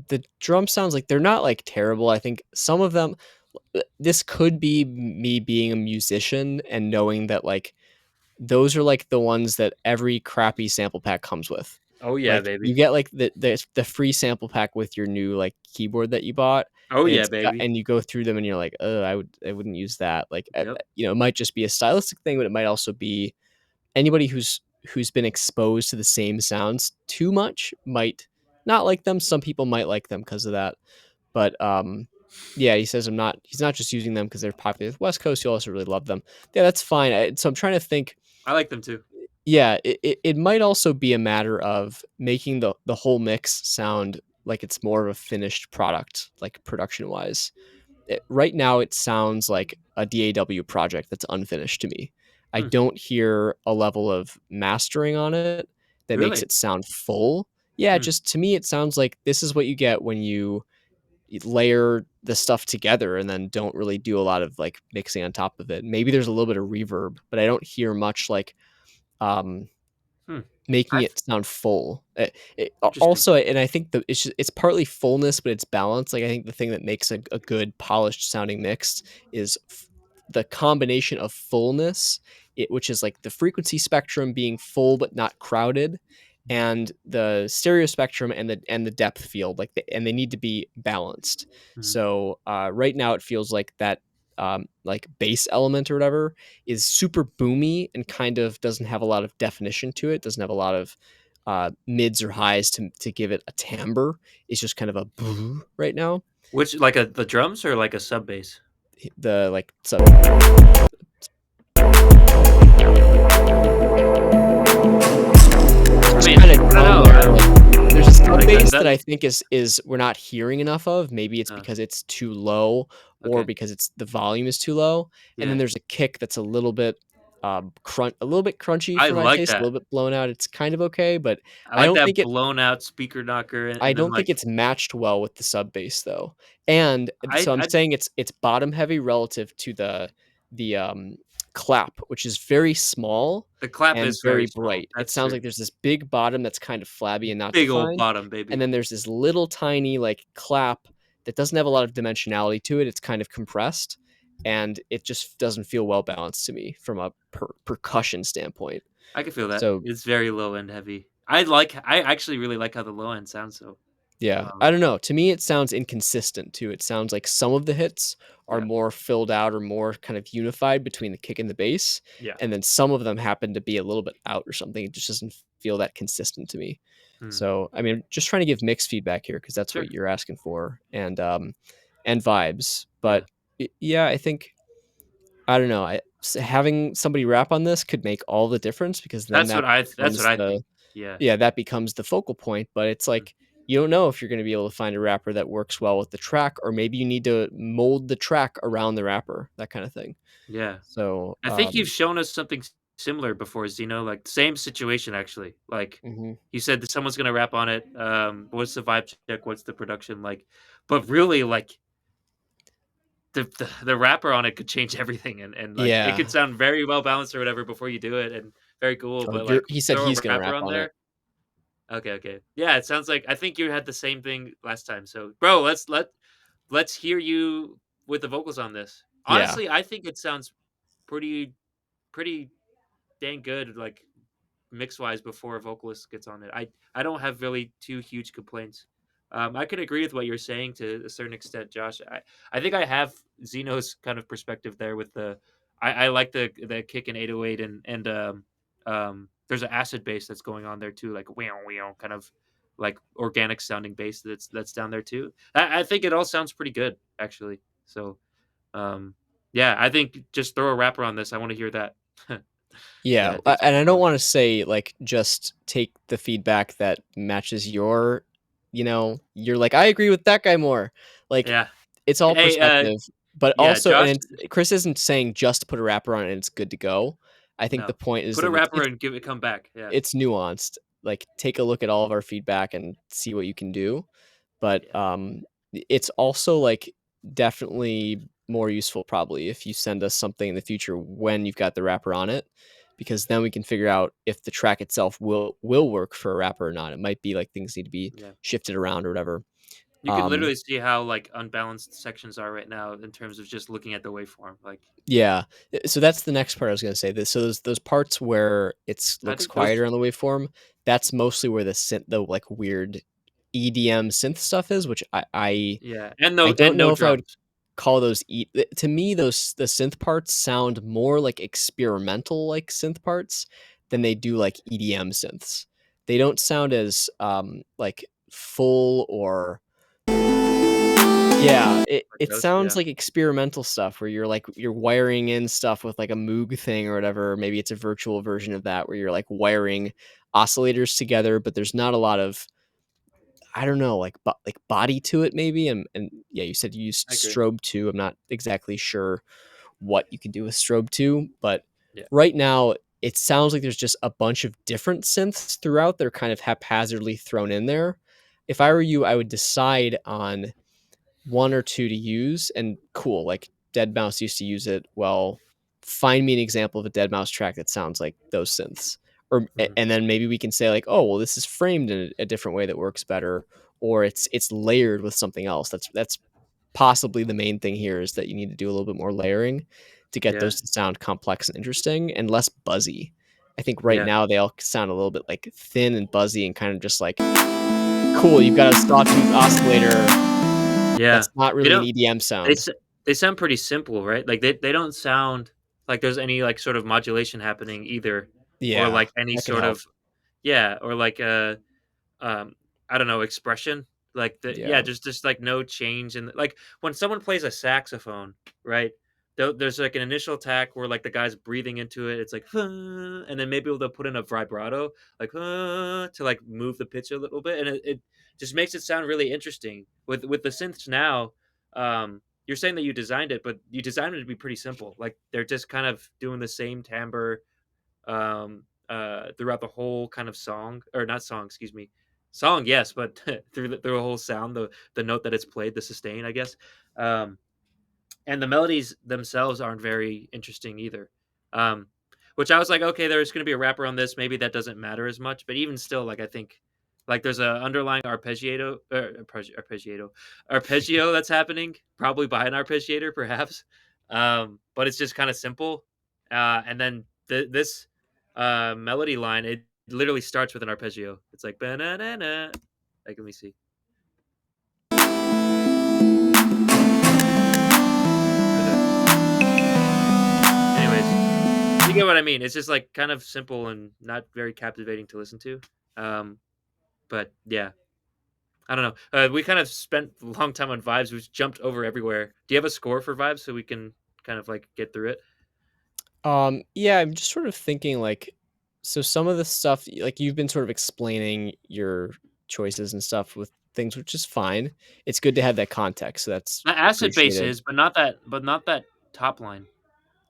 the drum sounds like they're not, like, terrible, I think some of them this could be me being a musician and knowing that, like, those are, like, the ones that every crappy sample pack comes with. Oh yeah, Like, you baby. get, like, the free sample pack with your new, like, keyboard that you bought, Oh and yeah, it's got baby. and you go through them and you're like, "Oh, I wouldn't use that." Like, Yep. you know, it might just be a stylistic thing, but it might also be anybody who's been exposed to the same sounds too much might not like them. Some people might like them because of that. But, yeah, he says he's not just using them because 'cause they're popular with West Coast, he also really love them. Yeah, that's fine. So I'm trying to think I like them too. yeah, it might also be a matter of making the whole mix sound like it's more of a finished product, like, production-wise. Right now, it sounds like a DAW project that's unfinished to me. I Hmm. don't hear a level of mastering on it that makes Really? it sound full. Yeah, Hmm. just to me, it sounds like this is what you get when you layer the stuff together and then don't really do a lot of, like, mixing on top of it. Maybe there's a little bit of reverb, but I don't hear much, like, um, Hmm. making I it sound full. Interesting. Also, and I think it's partly fullness, but it's balance. Like, I think the thing that makes a good polished sounding mix is the combination of fullness, which is like the frequency spectrum being full but not crowded, and the stereo spectrum and the depth field, and they need to be balanced. Mhm. So right now it feels like that like bass element or whatever is super boomy and kind of doesn't have a lot of definition to it. Doesn't have a lot of mids or highs to give it a timbre. It's just kind of a boo right now. Which like the drums or like a sub bass? The like so I just mean, kind I of don't dumb know. where like there's a sub Like bass that that. I think is we're not hearing enough of. Maybe it's Uh, because it's too low or okay. because it's the volume is too low. And then Yeah, there's a kick that's a little bit a little bit crunchy I for my like taste, a that. little bit blown out. It's kind of okay, but I I like don't that think it blown out speaker knocker, I and then don't think like it's matched well with the sub bass though. And so I'm I saying it's bottom heavy relative to the clap, which is very small the clap and is very very small. bright. It That's sounds true. like there's this big bottom that's kind of flabby and not Big old defined. bottom, And baby. then there's this little tiny like clap that doesn't have a lot of dimensionality to it. It's kind of compressed and it just doesn't feel well balanced to me from a percussion standpoint. I can feel that. So It's very low end heavy. I actually really like how the low end sounds. So yeah, um, I don't know. To me, it sounds inconsistent too. It sounds like some of the hits are yeah, more filled out or more kind of unified between the kick and the bass, yeah. and then some of them happen to be a little bit out or something. It just doesn't feel that consistent to me. Hmm. So, I mean, just trying to give mixed feedback here because that's Sure. what you're asking for, and vibes. Yeah. But yeah, I think I don't know. Having somebody rap on this could make all the difference because then that That's what becomes I the think. Yeah. yeah, that becomes the focal point, but it's Mhm. like, you don't know if you're gonna be able to find a rapper that works well with the track, or maybe you need to mold the track around the rapper, that kinda thing. Yeah. So, I think you've shown us something similar before, Zeno. Like same situation actually. Like mhm. you said that someone's gonna rap on it. What's the vibe check? What's the production like? But really, like the rapper on it could change everything, and like it could Yeah. sound very well balanced or whatever before you do it, and very cool. Oh, But like he said throw a he's gonna rapper rap on on it. there. Okay, okay. Yeah, it sounds like I think you had the same thing last time. So, bro, let's hear you with the vocals on this. Yeah. Honestly, I think it sounds pretty pretty dang good, like mix wise before a vocalist gets on it. I don't have really too huge complaints. I could agree with what you're saying to a certain extent, Josh. I think I have Zeno's kind of perspective there with the I like the kick in 808 and there's an acid bass that's going on there too, like wow kind of like organic sounding bass that's down there too. I think it all sounds pretty good actually. So um yeah, I think just throw a rapper on this. I want to hear that. Yeah, Yeah, I think it's and pretty I don't solid. wanna say, like, just take the feedback that matches your you're like, "I agree with that guy more." Like, Yeah. it's all Hey, perspective, but yeah, also Josh. and it's Chris isn't saying just put a wrapper on it and it's good to go. I think the No, point is put a that rapper and give it come back. Yeah, it's nuanced. Like, take a look at all of our feedback and see what you can do. But yeah, it's also like definitely more useful probably if you send us something in the future when you've got the wrapper on it, because then we can figure out if the track itself will work for a wrapper or not. It might be like things need to be yeah. shifted around or whatever. You can Um, literally see how like unbalanced sections are right now in terms of just looking at the waveform. Like, yeah. So that's the next part I was gonna say. This so those parts where it's I looks think those. quieter on the waveform, that's mostly where the like weird EDM synth stuff is, which Yeah, I and don't no know if I would drums. call those to me, those the synth parts sound more like experimental, like, synth parts than they do like EDM synths. They don't sound as, like, full or yeah, Like it those. sounds Yeah, like experimental stuff where you're, like, you're wiring in stuff with, like, a Moog thing or whatever. Maybe it's a virtual version of that where you're, like, wiring oscillators together, but there's not a lot of I don't know, like body to it maybe, and yeah, you said you used I agree. strobe 2. I'm not exactly sure what you can do with strobe 2, but Yeah, right now it sounds like there's just a bunch of different synths throughout. They're kind of haphazardly thrown in there. If I were you, I would decide on 1 or 2 to use and cool, like Dead Mouse used to use it. Well, find me an example of a Dead Mouse track that sounds like those synths. Or mhm, and then maybe we can say like, "Oh, well this is framed in a different way that works better," or it's layered with something else. That's possibly the main thing here is that you need to do a little bit more layering to get yeah, those to sound complex and interesting and less buzzy. I think right yeah, now they all sound a little bit like thin and buzzy and kind of just like, "Cool, you've got a sawtooth oscillator yeah. that's not They really an don't. EDM They sound." s- they sound pretty simple, right? Like they don't sound like there's any like sort of modulation happening either, or Yeah, like any that could sort help. of yeah, or like um I don't know, expression, like the yeah, Yeah. just like no change in like when someone plays a saxophone, right? There's like an initial attack where like the guy's breathing into it, it's like and then maybe they'll put in a vibrato like to like move the pitch a little bit, and it just makes it sound really interesting with the synths now. You're saying that you designed it, but you designed it to be pretty simple, like they're just kind of doing the same timbre throughout the whole kind of song or not song, excuse me. Song, yes, but through the whole sound, the note that it's played, the sustain, I guess. Um, and the melodies themselves aren't very interesting either. Um, which I was like, okay, there's going to be a rapper on this. Maybe that doesn't matter as much, but even still, like I think, like there's a underlying arpeggio that's happening, probably by an arpeggiator, perhaps. But it's just kind of simple. And then this melody line, it literally starts with an arpeggio. It's like ba-na-na-na. Like, let me see. Okay. Anyways, you get what I mean. It's just like kind of simple and not very captivating to listen to. Um, but yeah, I don't know. We kind of spent a long time on vibes. We've jumped over everywhere. Do you have a score for vibes so we can kind of like get through it? Yeah, I'm just sort of thinking like, so some of the stuff, like you've been sort of explaining your choices and stuff with things, which is fine. It's good to have that context, so that's The acid base appreciated. is, but not that top line.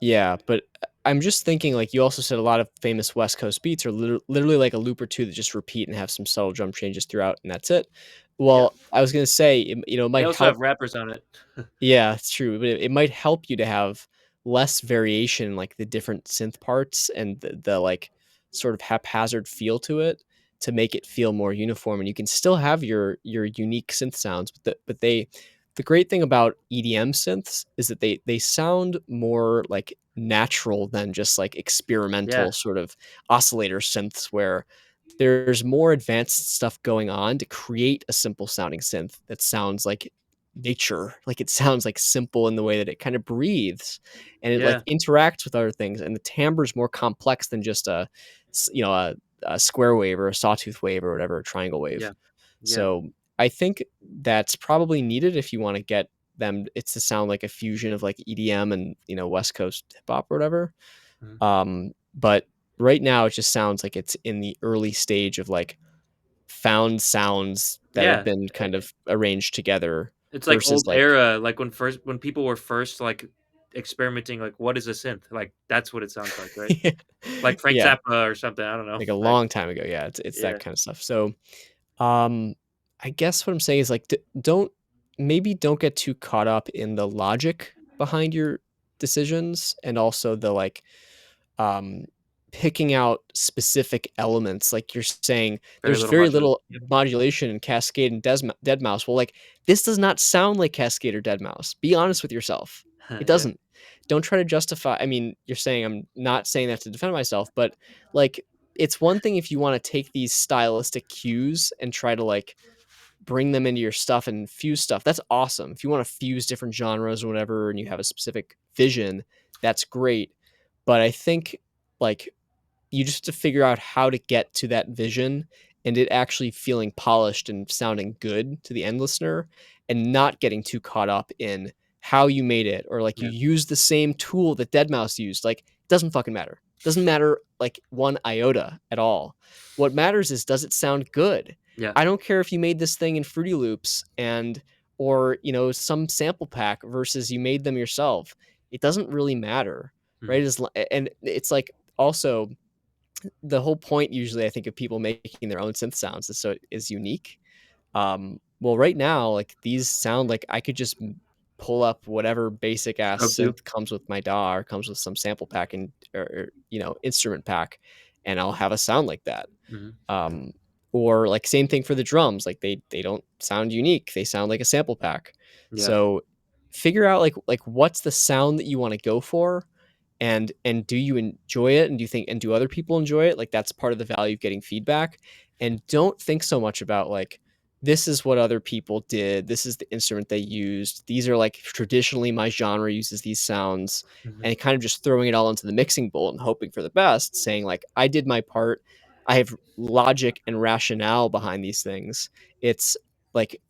Yeah, but I'm just thinking like you also said a lot of famous West Coast beats are literally like a loop or two that just repeat and have some subtle drum changes throughout, and that's it. Yeah. Well, I was gonna say, it They might also help. have rappers on it. Yeah, it's true, but it might help you to have less variation in, like, the different synth parts and the, like, sort of haphazard feel to it to make it feel more uniform, and you can still have your unique synth sounds, the great thing about EDM synths is that they sound more, like, natural than just, like, Yeah. experimental sort of oscillator synths where there's more advanced stuff going on to create a simple sounding synth that sounds like nature, like it sounds like simple in the way that it kind of breathes and it like Yeah. interacts with other things. And the timbre is more complex than just a square wave or a sawtooth wave or whatever, a triangle wave. Yeah. Yeah. So I think that's probably needed if you want to get them. It's to sound like a fusion of like EDM and West Coast hip hop or whatever. Mhm. But right now it just sounds like it's in the early stage of like found sounds that have Yeah. been kind of arranged together It's like versus old like era, like when people were first like experimenting, like what is a synth? Like that's what it sounds like, right? Like Frank yeah, Zappa or something. I don't know. like a Like long time ago. Yeah, it's that yeah. kind of stuff. So, um, I guess what I'm saying is like don't get too caught up in the logic behind your decisions and also the like um, picking out specific elements. Like you're saying, Very there's little very modulation. little Yep. modulation in Cascade and Dead Mouse. Well, like this does not sound like Cascade or Dead Mouse. Be honest with yourself. It Yeah. doesn't. Don't try to justify. I mean, you're saying I'm not saying that to defend myself, but like it's one thing if you want to take these stylistic cues and try to like bring them into your stuff and fuse stuff. That's awesome. If you want to fuse different genres or whatever and you have a specific vision, that's great. But I think like you just have to figure out how to get to that vision and it actually feeling polished and sounding good to the end listener and not getting too caught up in how you made it or like you Yeah. use the same tool that Deadmau5 used. Like, it doesn't fucking matter. Doesn't matter like one iota at all. What matters is does it sound good? Yeah. I don't care if you made this thing in Fruity Loops and or some sample pack versus you made them yourself. It doesn't really matter, Mhm. right? And it's like also the whole point usually I think of people making their own synth sounds is so it is unique. Well, right now, like these sound like I could just pull up whatever basic ass Strobe 2. synth comes with my DAW or comes with some sample pack and or instrument pack, and I'll have a sound like that. Mhm. Um, or like same thing for the drums. Like they don't sound unique. They sound like a sample pack. Yeah. So figure out like what's the sound that you want to go for and do you enjoy it and do you think and do other people enjoy it? Like that's part of the value of getting feedback. And don't think so much about like this is what other people did. This is the instrument they used. These are like traditionally my genre uses these sounds Mhm. and kind of just throwing it all into the mixing bowl and hoping for the best, saying like I did my part. I have logic and rationale behind these things. It's like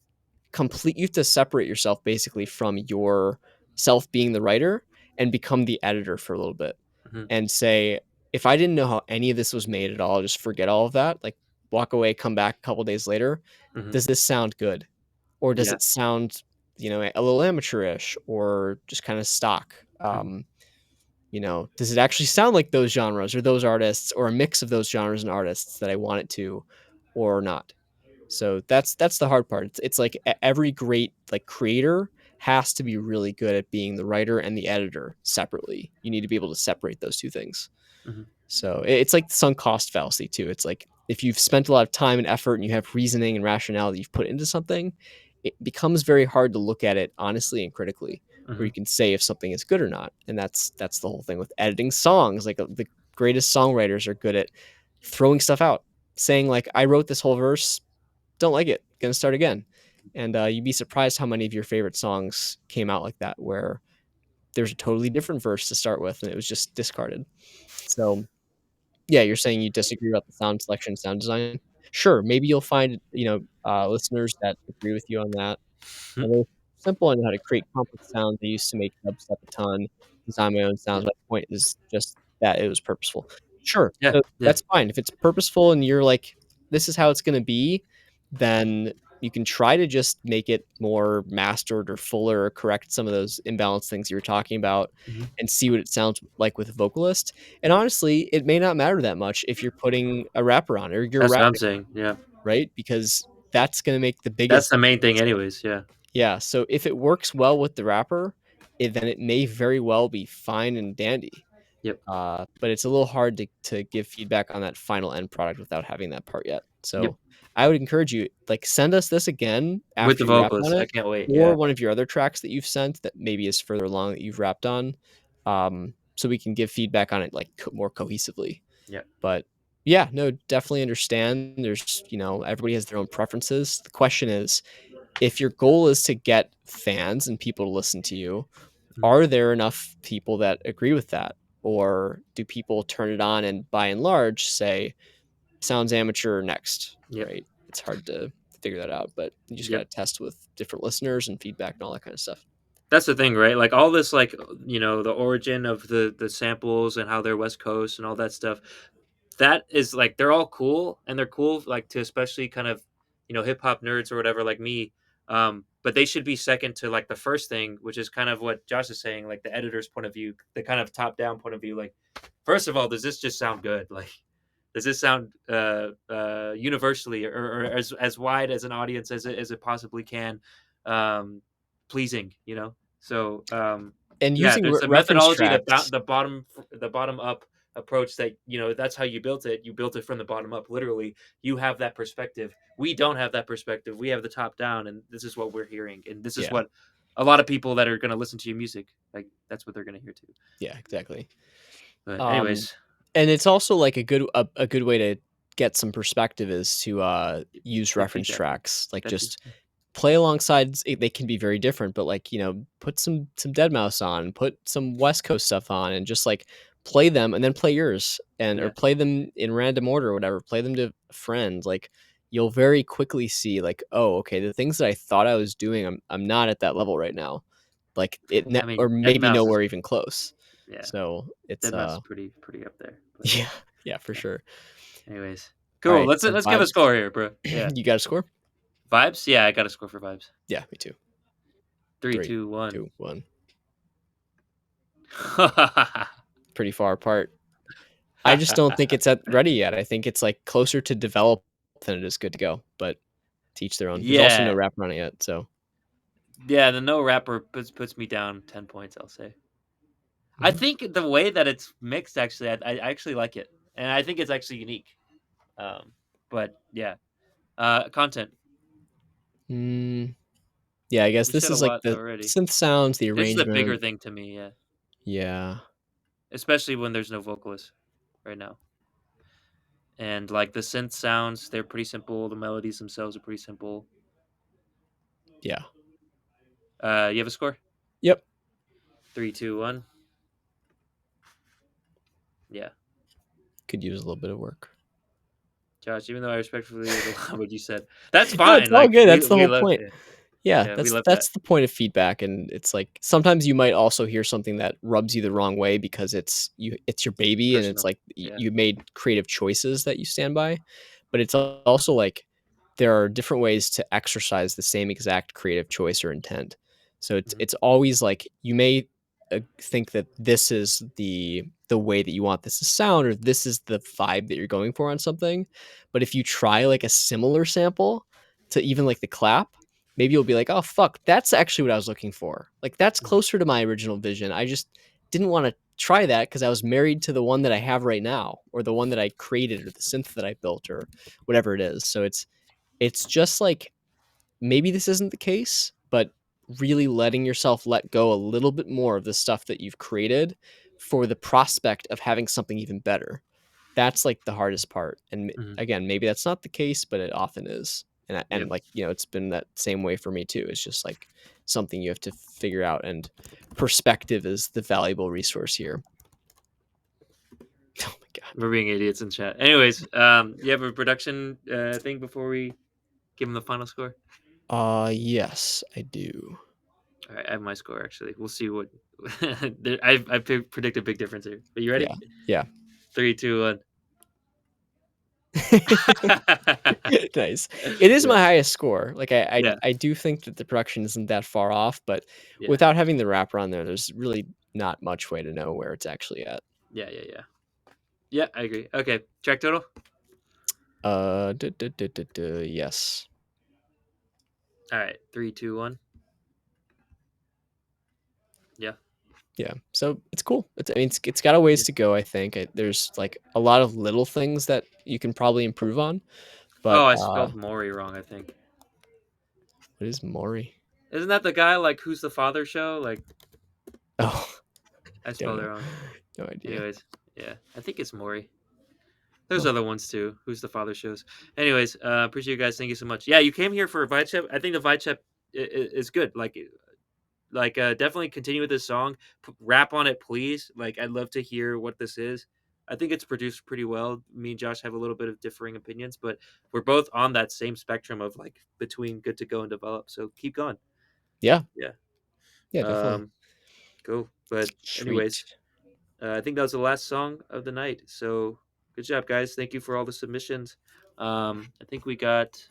you have to separate yourself basically from your self being the writer and become the editor for a little bit Mhm. and say if I didn't know how any of this was made at all, just forget all of that, like walk away, come back a couple days later, Mhm. does this sound good or does Yeah. it sound a little amateurish or just kind of stock? Mhm. Does it actually sound like those genres or those artists or a mix of those genres and artists that I want it to or not? So that's the hard part. It's like every great like creator has to be really good at being the writer and the editor separately. You need to be able to separate those two things. Mhm. So it's like the sunk cost fallacy too. It's like if you've spent a lot of time and effort and you have reasoning and rationale that you've put into something, it becomes very hard to look at it honestly and critically, where you Mhm. can say if something is good or not. And that's the whole thing with editing songs. Like the greatest songwriters are good at throwing stuff out, saying like I wrote this whole verse, don't like it, gonna start again. And you'd be surprised how many of your favorite songs came out like that, where there's a totally different verse to start with and it was just discarded. So yeah, you're saying you disagree about the sound selection, sound design. Sure, maybe you'll find listeners that agree with you on that. And they're simple. I know how to create complex sounds. I used to make dubstep a ton, design my own Yeah. sounds. My point is just that it was purposeful. Sure, Yeah. so Yeah. that's fine. If it's purposeful and you're like, this is how it's going to be, then you can try to just make it more mastered or fuller or correct some of those imbalanced things you were talking about Mhm. and see what it sounds like with a vocalist. And honestly, it may not matter that much if you're putting a rapper on or you're That's what I'm rapping, saying. Yeah. right? Because that's gonna make the That's biggest the main thing difference. anyways, yeah. Yeah, so if it works well with the rapper, then it may very well be fine and dandy. Yep. But it's a little hard to give feedback on that final end product without having that part yet. Yep. So I would encourage you, like, send us this again With the after you wrap on vocalist. I it, can't wait, or yeah. one of your other tracks that you've sent that maybe is further along that you've wrapped on, so we can give feedback on it like more cohesively. Yeah. But yeah, no, definitely understand. There's, everybody has their own preferences. The question is, if your goal is to get fans and people to listen to you, Mhm. are there enough people that agree with that? Or do people turn it on and by and large say, sounds amateur next, Yep. right? It's hard to figure that out, but you just got to Yep. test with different listeners and feedback and all that kind of stuff. That's the thing, right? Like all this, like the origin of the samples and how they're West Coast and all that stuff. That is like they're all cool and they're cool like to especially kind of hip hop nerds or whatever like me. But they should be second to like the first thing, which is kind of what Josh is saying, like the editor's point of view, the kind of top down point of view. Like, first of all, does this just sound good? Like, does this sound universally or as wide as an audience as it possibly can, um, pleasing? So And yeah, using there's a reference methodology tracks. the bottom up approach that that's how you built it. You built it from the bottom up. Literally, you have that perspective. We don't have that perspective. We have the top down, and this is what we're hearing, and this is Yeah, what a lot of people that are going to listen to your music, like that's what they're going to hear too. yeah, exactly. But Um, anyways, and it's also like a good way to get some perspective is to use quick reference feedback. tracks, like That too. just play alongside. They can be very different, but like, put some Dead Mouse on, put some West Coast stuff on, and just like play them, and then play yours, and or Yeah. play them in random order or whatever. Play them to friends. Like, you'll very quickly see like, oh, okay, the things that I thought I was doing, I'm not at that level right now. Like I mean, or Dead maybe Mouse is nowhere even close. yeah, So it's Dead Mouse is pretty up there. But yeah, yeah, for yeah. sure. Anyways, All cool. right, Let's so let's give a vibes. score here, bro. Yeah, You got a score? vibes. Yeah, I got a score for vibes. Yeah, me too. Three, Three, two, one. 2, 1. Pretty far apart. I just don't think it's at ready yet. I think it's like closer to develop than it is good to go, but to each their own. There's also no Yeah, rapper on it yet, so yeah. The no rapper puts me down 10 points. I'll say. I mhm. think the way that it's mixed, actually, I actually like it, and I think it's actually unique. Um, but yeah, content. Mm, yeah, I guess We this said a is like lot the already. synth sounds, the This is the bigger arrangement. thing to me, yeah. Yeah, Especially when there's no vocalist right now, and like the synth sounds, they're pretty simple. The melodies themselves are pretty simple. yeah. You have a score? Yep. 3, 2, 1. Yeah, Could use a little bit of work. Josh. Even though I respectfully love what you said, that's No, it's fine. all Like good, we that's the we whole love point. it. Yeah, Yeah, we that's love that. that's the point of feedback, and it's like sometimes you might also hear something that rubs you the wrong way because it's your baby, and it's Personal. like Yeah. you made creative choices that you stand by, but it's also like there are different ways to exercise the same exact creative choice or intent. So it's Hmm. it's always like you may think that this is the way that you want this to sound, or this is the vibe that you're going for on something, but if you try like a similar sample to even like the clap, maybe you'll be like, "Oh fuck, that's actually what I was looking for. Like that's Hmm. closer to my original vision. I just didn't want to try that because I was married to the one that I have right now, or the one that I created, or the synth that I built, or whatever it is." So it's just like maybe this isn't the case, but really letting yourself let go a little bit more of the stuff that you've created for the prospect of having something even better. That's like the hardest part. And Hmm. again, maybe that's not the case, but it often is. And Yep. like, it's been that same way for me too. It's just like something you have to figure out, and perspective is the valuable resource here. Oh my god. We're being idiots in chat. Anyways, you have a production thing before we give him the final score? Yes, I do. All right, I have my score actually. We'll see what I predict a big difference here. Are you ready? Yeah. Yeah. 3, 2, 1. Nice. It is Yeah, my highest score. Like yeah, I do think that the production isn't that far off, but yeah, without having the rapper on there, there's really not much way to know where it's actually at. yeah, yeah, yeah. Yeah, I agree. Okay, track total. Yes. All right, 3, 2, 1. Yeah. Yeah, so it's cool. It's got a ways to go. I think there's like a lot of little things that you can probably improve on. But Oh, I spelled Maury wrong, I think. what is Maury? Isn't that the guy like Who's the Father show? Like Oh, I don't spelled it know. wrong. No idea. Anyways, yeah, I think it's Maury. There's Huh. other ones too. Who's the Father shows. Anyways, appreciate you guys. Thank you so much. Yeah, you came here for a Vibe Chep. I think the Vibe Chep is good. Definitely continue with this song. Rap on it, please. Like, I'd love to hear what this is. I think it's produced pretty well. Me and Josh have a little bit of differing opinions, but we're both on that same spectrum of like between good to go and develop. So keep going. Yeah. Yeah. Yeah, definitely. Um, cool. But Sweet. anyways, I think that was the last song of the night. So good job, guys. Thank you for all the submissions. I think we got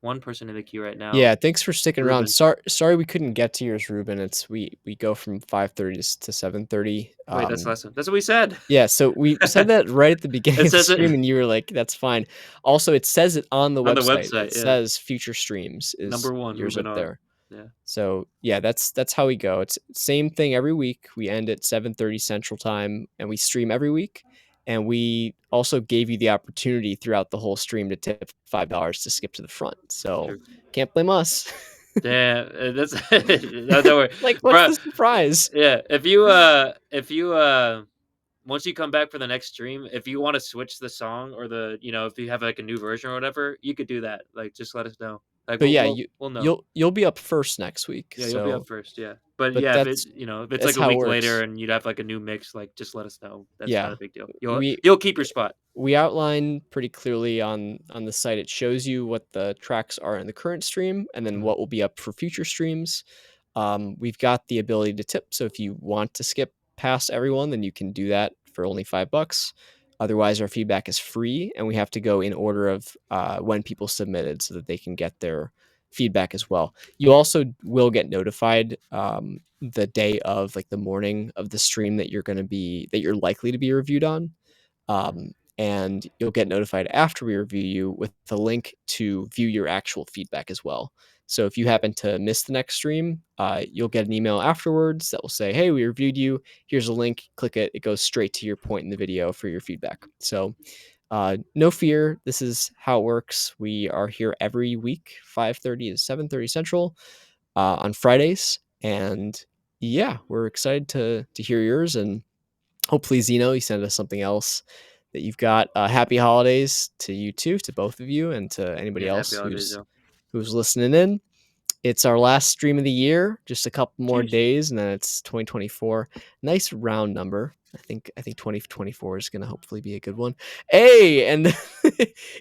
one person in the queue right now. Yeah, thanks for sticking around. Ruben. Sorry we couldn't get to yours, Ruben. We go from 5:30 to 7:30. Wait, that's last one. That's what we said. Yeah, so we said that right at the beginning It of the says it stream, and you were like, "That's fine." Also, it says it on the on the website. It website. Yeah. says future streams is Number one, yours Ruben up R. there. Yeah. So yeah, that's how we go. It's same thing every week. We end at 7:30 Central Time, and we stream every week. And we also gave you the opportunity throughout the whole stream to tip $5 to skip to the front. So True. can't blame us. Damn, that's no, don't worry, Like, what's bro. the surprise? Yeah, if you once you come back for the next stream, if you want to switch the song or if you have like a new version or whatever, you could do that. Like, just let us know. Like, But yeah, we'll know. you'll be up first next week. Yeah, you'll be up So, first. Yeah, but but yeah, if it's that's like a how it week later works. and you'd have like a new mix, like just let us know. That's not Yeah, a big deal. we You'll keep your spot. we outline pretty clearly on the site. It shows you what the tracks are in the current stream, and then Mhm. what will be up for future streams. We've got the ability to tip, so if you want to skip past everyone, then you can do that for only $5. Otherwise, our feedback is free, and we have to go in order of when people submitted, so that they can get their feedback as well. You also will get notified the day of, like the morning of the stream that you're likely to be reviewed on. And you'll get notified after we review you with the link to view your actual feedback as well. So if you happen to miss the next stream, you'll get an email afterwards that will say, "Hey, we reviewed you. Here's a link. Click it. It goes straight to your point in the video for your feedback." So no fear. This is how it works. We are here every week, 5:30 to 7:30 Central on Fridays, and yeah, we're excited to hear yours. And hopefully, Zeno, you send us something else that you've got. Happy holidays to you too, to both of you, and to anybody Yeah, happy else holidays, who's yo. listening in. It's our last stream of the year. Just a couple more Sheesh. days, and then it's 2024. Nice round number. I think 2024 is going to hopefully be a good one. Hey, and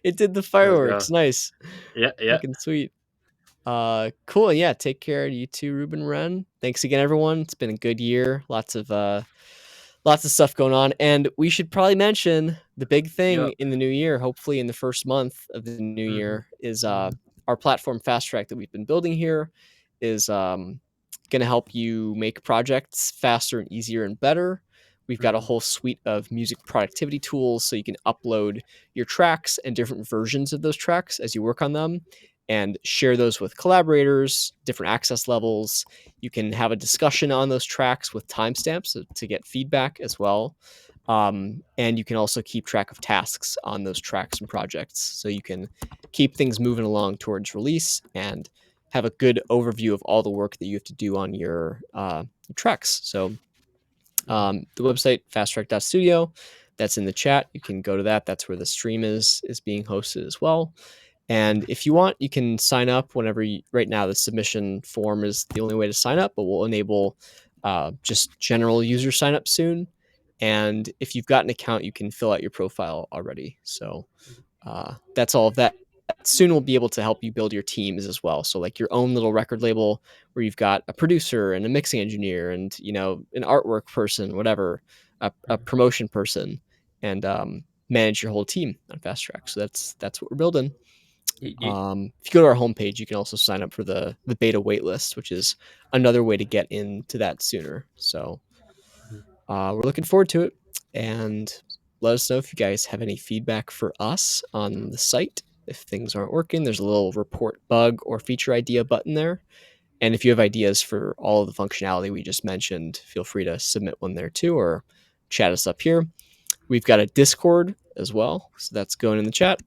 it did the Let's go. fireworks. Nice, Yeah, yeah. fucking sweet. Cool. Yeah, take care, you too, Ruben Wren. Thanks again, everyone. It's been a good year. Lots of stuff going on, and we should probably mention the big thing Yep. in the new year, hopefully in the first month of the new Mhm. year, is Mhm. our platform FastTrack that we've been building here is going to help you make projects faster and easier and better. We've got a Mhm. whole suite of music productivity tools, so you can upload your tracks and different versions of those tracks as you work on them, and share those with collaborators, different access levels. You can have a discussion on those tracks with timestamps to get feedback as well. And you can also keep track of tasks on those tracks and projects. So you can keep things moving along towards release and have a good overview of all the work that you have to do on your tracks. So the website, fasttrack.studio, that's in the chat. You can go to that. That's where the stream is being hosted as well. And if you want, you can sign up whenever right now, the submission form is the only way to sign up, but we'll enable just general user sign up soon. And if you've got an account, you can fill out your profile already. So that's all of that. Soon we'll be able to help you build your teams as well. So like your own little record label where you've got a producer and a mixing engineer and an artwork person, whatever, a promotion person, and manage your whole team on FastTrack. So that's what we're building. Yeet, yeet. If you go to our homepage, you can also sign up for the beta waitlist, which is another way to get into that sooner. So we're looking forward to it, and let us know if you guys have any feedback for us on the site. if things aren't working. There's a little report bug or feature idea button there. And if you have ideas for all of the functionality we just mentioned, feel free to submit one there too, or chat us up here. We've got a Discord as well, so that's going in the chat.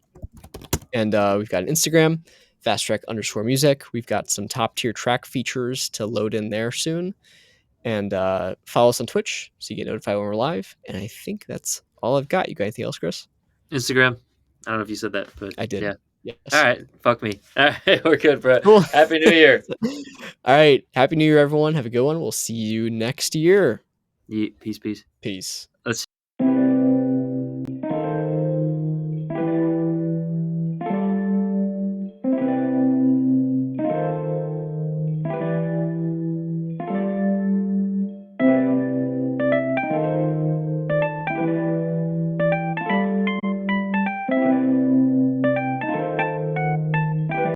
And we've got an Instagram, FastTrack_music. We've got some top tier track features to load in there soon. And follow us on Twitch so you get notified when we're live. And I think that's all I've got. You got anything else, Chris? Instagram. I don't know if you said that, but I did. Yeah. Yes. All right. Fuck me. All right. We're good, bro. Cool. Happy New Year. All right. Happy New Year, everyone. Have a good one. We'll see you next year. Peace. Peace. Let's